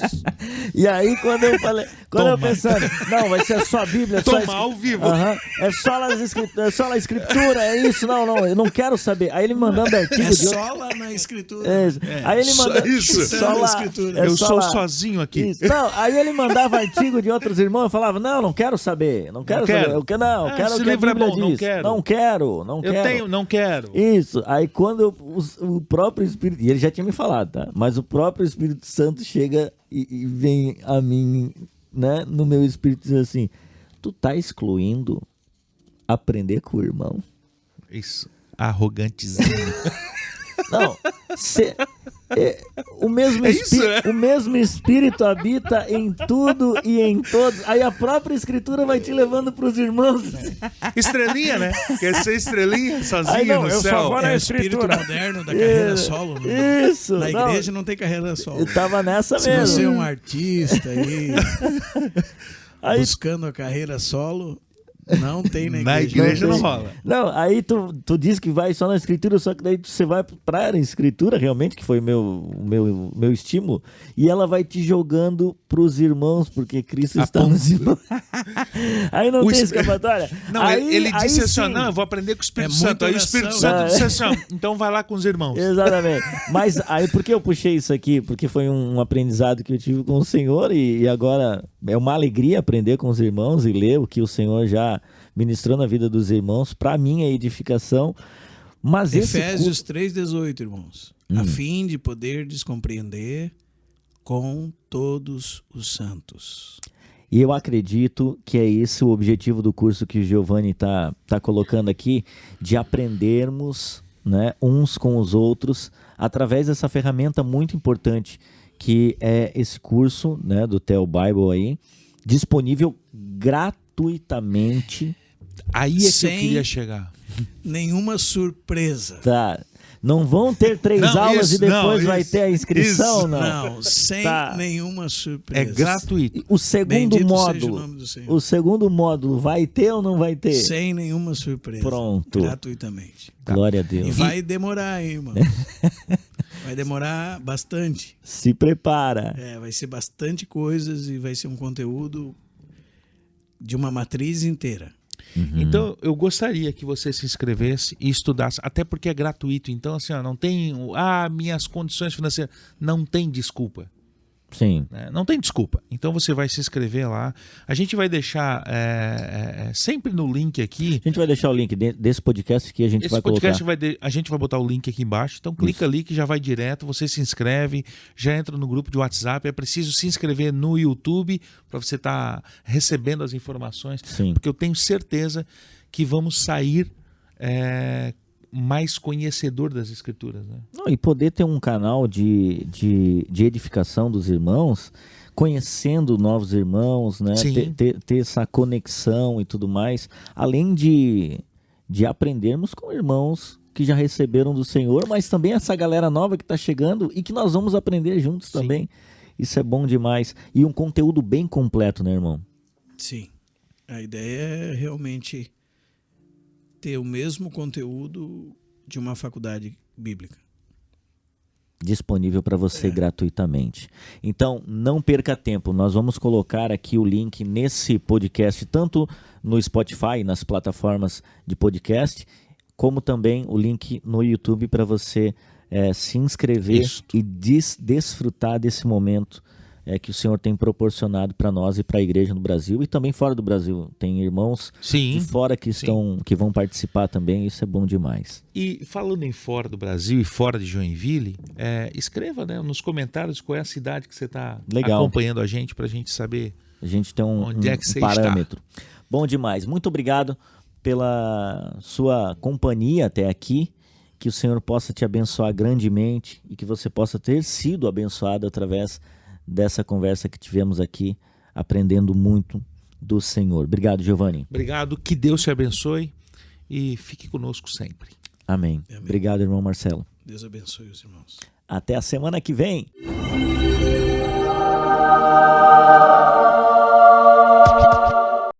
A: E aí, quando eu falei, quando eu
B: Toma.
A: pensando, não, vai ser só a Bíblia, só
B: Toma ao vivo.
A: Aham. É só as escrituras, é só a escritura, é isso, não, eu não quero saber. Aí ele mandando artigo
C: É
A: de
C: só lá na Escritura.
A: É isso. Aí ele
B: só
A: manda
B: isso.
A: só lá,
C: Escritura.
A: é
B: Eu
A: só
B: sou
A: lá.
B: sozinho aqui.
A: Isso. Não, aí ele mandava artigo de outros irmãos, eu falava, não quero saber, não quero
B: quero.
A: saber, eu quero, não,
B: Ah,
A: quero
B: esse
A: o que a
B: livro é
A: Bíblia
B: bom, não
A: diz.
B: quero.
A: Não quero.
B: Eu tenho, não quero.
A: Isso, aí quando o próprio Espírito, e ele já tinha me falado, tá? Mas o próprio Espírito Santo chega e vem a mim, né, no meu espírito e diz assim, tu tá excluindo aprender com o irmão?
B: Isso. Arrogantezinho.
A: Não, o mesmo
B: É isso,
A: o mesmo Espírito habita em tudo e em todos. Aí a própria Escritura vai te levando pros irmãos.
B: Estrelinha, né? Quer ser estrelinha sozinho
A: Aí não,
B: no
A: eu só
B: céu.
A: vou
C: É
A: na
C: o espírito
A: Escritura.
C: moderno da carreira solo. Né?
A: Isso.
C: Na
A: não,
C: igreja não tem carreira solo.
A: eu tava nessa
C: Se
A: mesmo.
C: você é um artista
A: Aí
C: buscando a carreira solo, não tem na igreja.
B: Na igreja não
A: tem.
B: rola.
A: Não, aí tu diz que vai só na escritura, só que daí você vai pra escritura realmente, que foi o meu estímulo, e ela vai te jogando pros irmãos, porque Cristo está nos irmãos. Aí não
B: O
A: tem
B: Esp-
A: escapatória.
B: Não,
A: aí,
B: ele disse
A: aí
B: assim, ó,
A: sim.
B: não, eu vou aprender com o Espírito
C: É
B: Santo.
C: muita
B: Aí o Espírito
C: oração.
B: Santo disse assim, ó, então vai lá com os irmãos.
A: Exatamente. Mas aí por que eu puxei isso aqui? Porque foi um aprendizado que eu tive com o Senhor e agora é uma alegria aprender com os irmãos e ler o que o Senhor já ministrando a vida dos irmãos, para minha edificação. Mas
C: Efésios 3,18, irmãos. A fim de poderdes compreender com todos os santos.
A: E eu acredito que é esse o objetivo do curso que o Giovanni tá colocando aqui, de aprendermos, né, uns com os outros, através dessa ferramenta muito importante, que é esse curso, né, do Theo Bible aí, disponível gratuitamente.
B: Aí é que eu queria chegar.
C: Nenhuma surpresa.
A: Tá. Não vão ter 3 aulas e depois vai ter a inscrição, não?
C: Não, sem nenhuma surpresa.
B: É gratuito.
A: O segundo
C: Bendito
A: módulo,
C: seja o nome do Senhor.
A: o segundo módulo vai ter ou não vai ter?
C: Sem nenhuma surpresa.
A: Pronto.
C: Gratuitamente.
A: Glória a
C: E
A: Deus.
C: vai demorar, hein, irmão? Vai demorar bastante.
A: Se prepara.
C: Vai ser bastante coisas e vai ser um conteúdo de uma matriz inteira.
B: Então, eu gostaria que você se inscrevesse e estudasse, até porque é gratuito. Então, assim, ó, não tem, minhas condições financeiras, não tem desculpa.
A: Sim.
B: Né? Não tem desculpa. Então, você vai se inscrever lá. A gente vai deixar sempre no link aqui.
A: A gente vai deixar o link desse podcast que a gente vai colocar.
B: Esse podcast a gente vai botar o link aqui embaixo. Então, clica ali que já vai direto. Você se inscreve, já entra no grupo de WhatsApp. É preciso se inscrever no YouTube para você estar recebendo as informações.
A: Sim.
B: Porque eu tenho certeza que vamos sair mais conhecedor das Escrituras. Né?
A: Não, e poder ter um canal de edificação dos irmãos, conhecendo novos irmãos, né? Ter essa conexão e tudo mais, além de aprendermos com irmãos que já receberam do Senhor, mas também essa galera nova que está chegando e que nós vamos aprender juntos também. Isso é bom demais. E um conteúdo bem completo, né, irmão?
C: Sim. A ideia é realmente ter o mesmo conteúdo de uma faculdade bíblica.
A: Disponível para você gratuitamente. Então, não perca tempo. Nós vamos colocar aqui o link nesse podcast, tanto no Spotify, nas plataformas de podcast, como também o link no YouTube para você se inscrever e desfrutar desse momento que o Senhor tem proporcionado para nós e para a igreja no Brasil e também fora do Brasil. Tem irmãos de fora que vão participar também, isso é bom demais.
B: E falando em fora do Brasil e fora de Joinville, escreva, né, nos comentários qual é a cidade que você está acompanhando a gente, para a gente saber
A: a gente tem um parâmetro. Está. Bom demais. Muito obrigado pela sua companhia até aqui. Que o Senhor possa te abençoar grandemente e que você possa ter sido abençoado através dessa conversa que tivemos aqui, aprendendo muito do Senhor. Obrigado, Giovanni.
B: Obrigado, que Deus te abençoe e fique conosco sempre.
A: Amém. Obrigado, irmão Marcelo.
C: Deus abençoe os irmãos.
A: Até a semana que vem.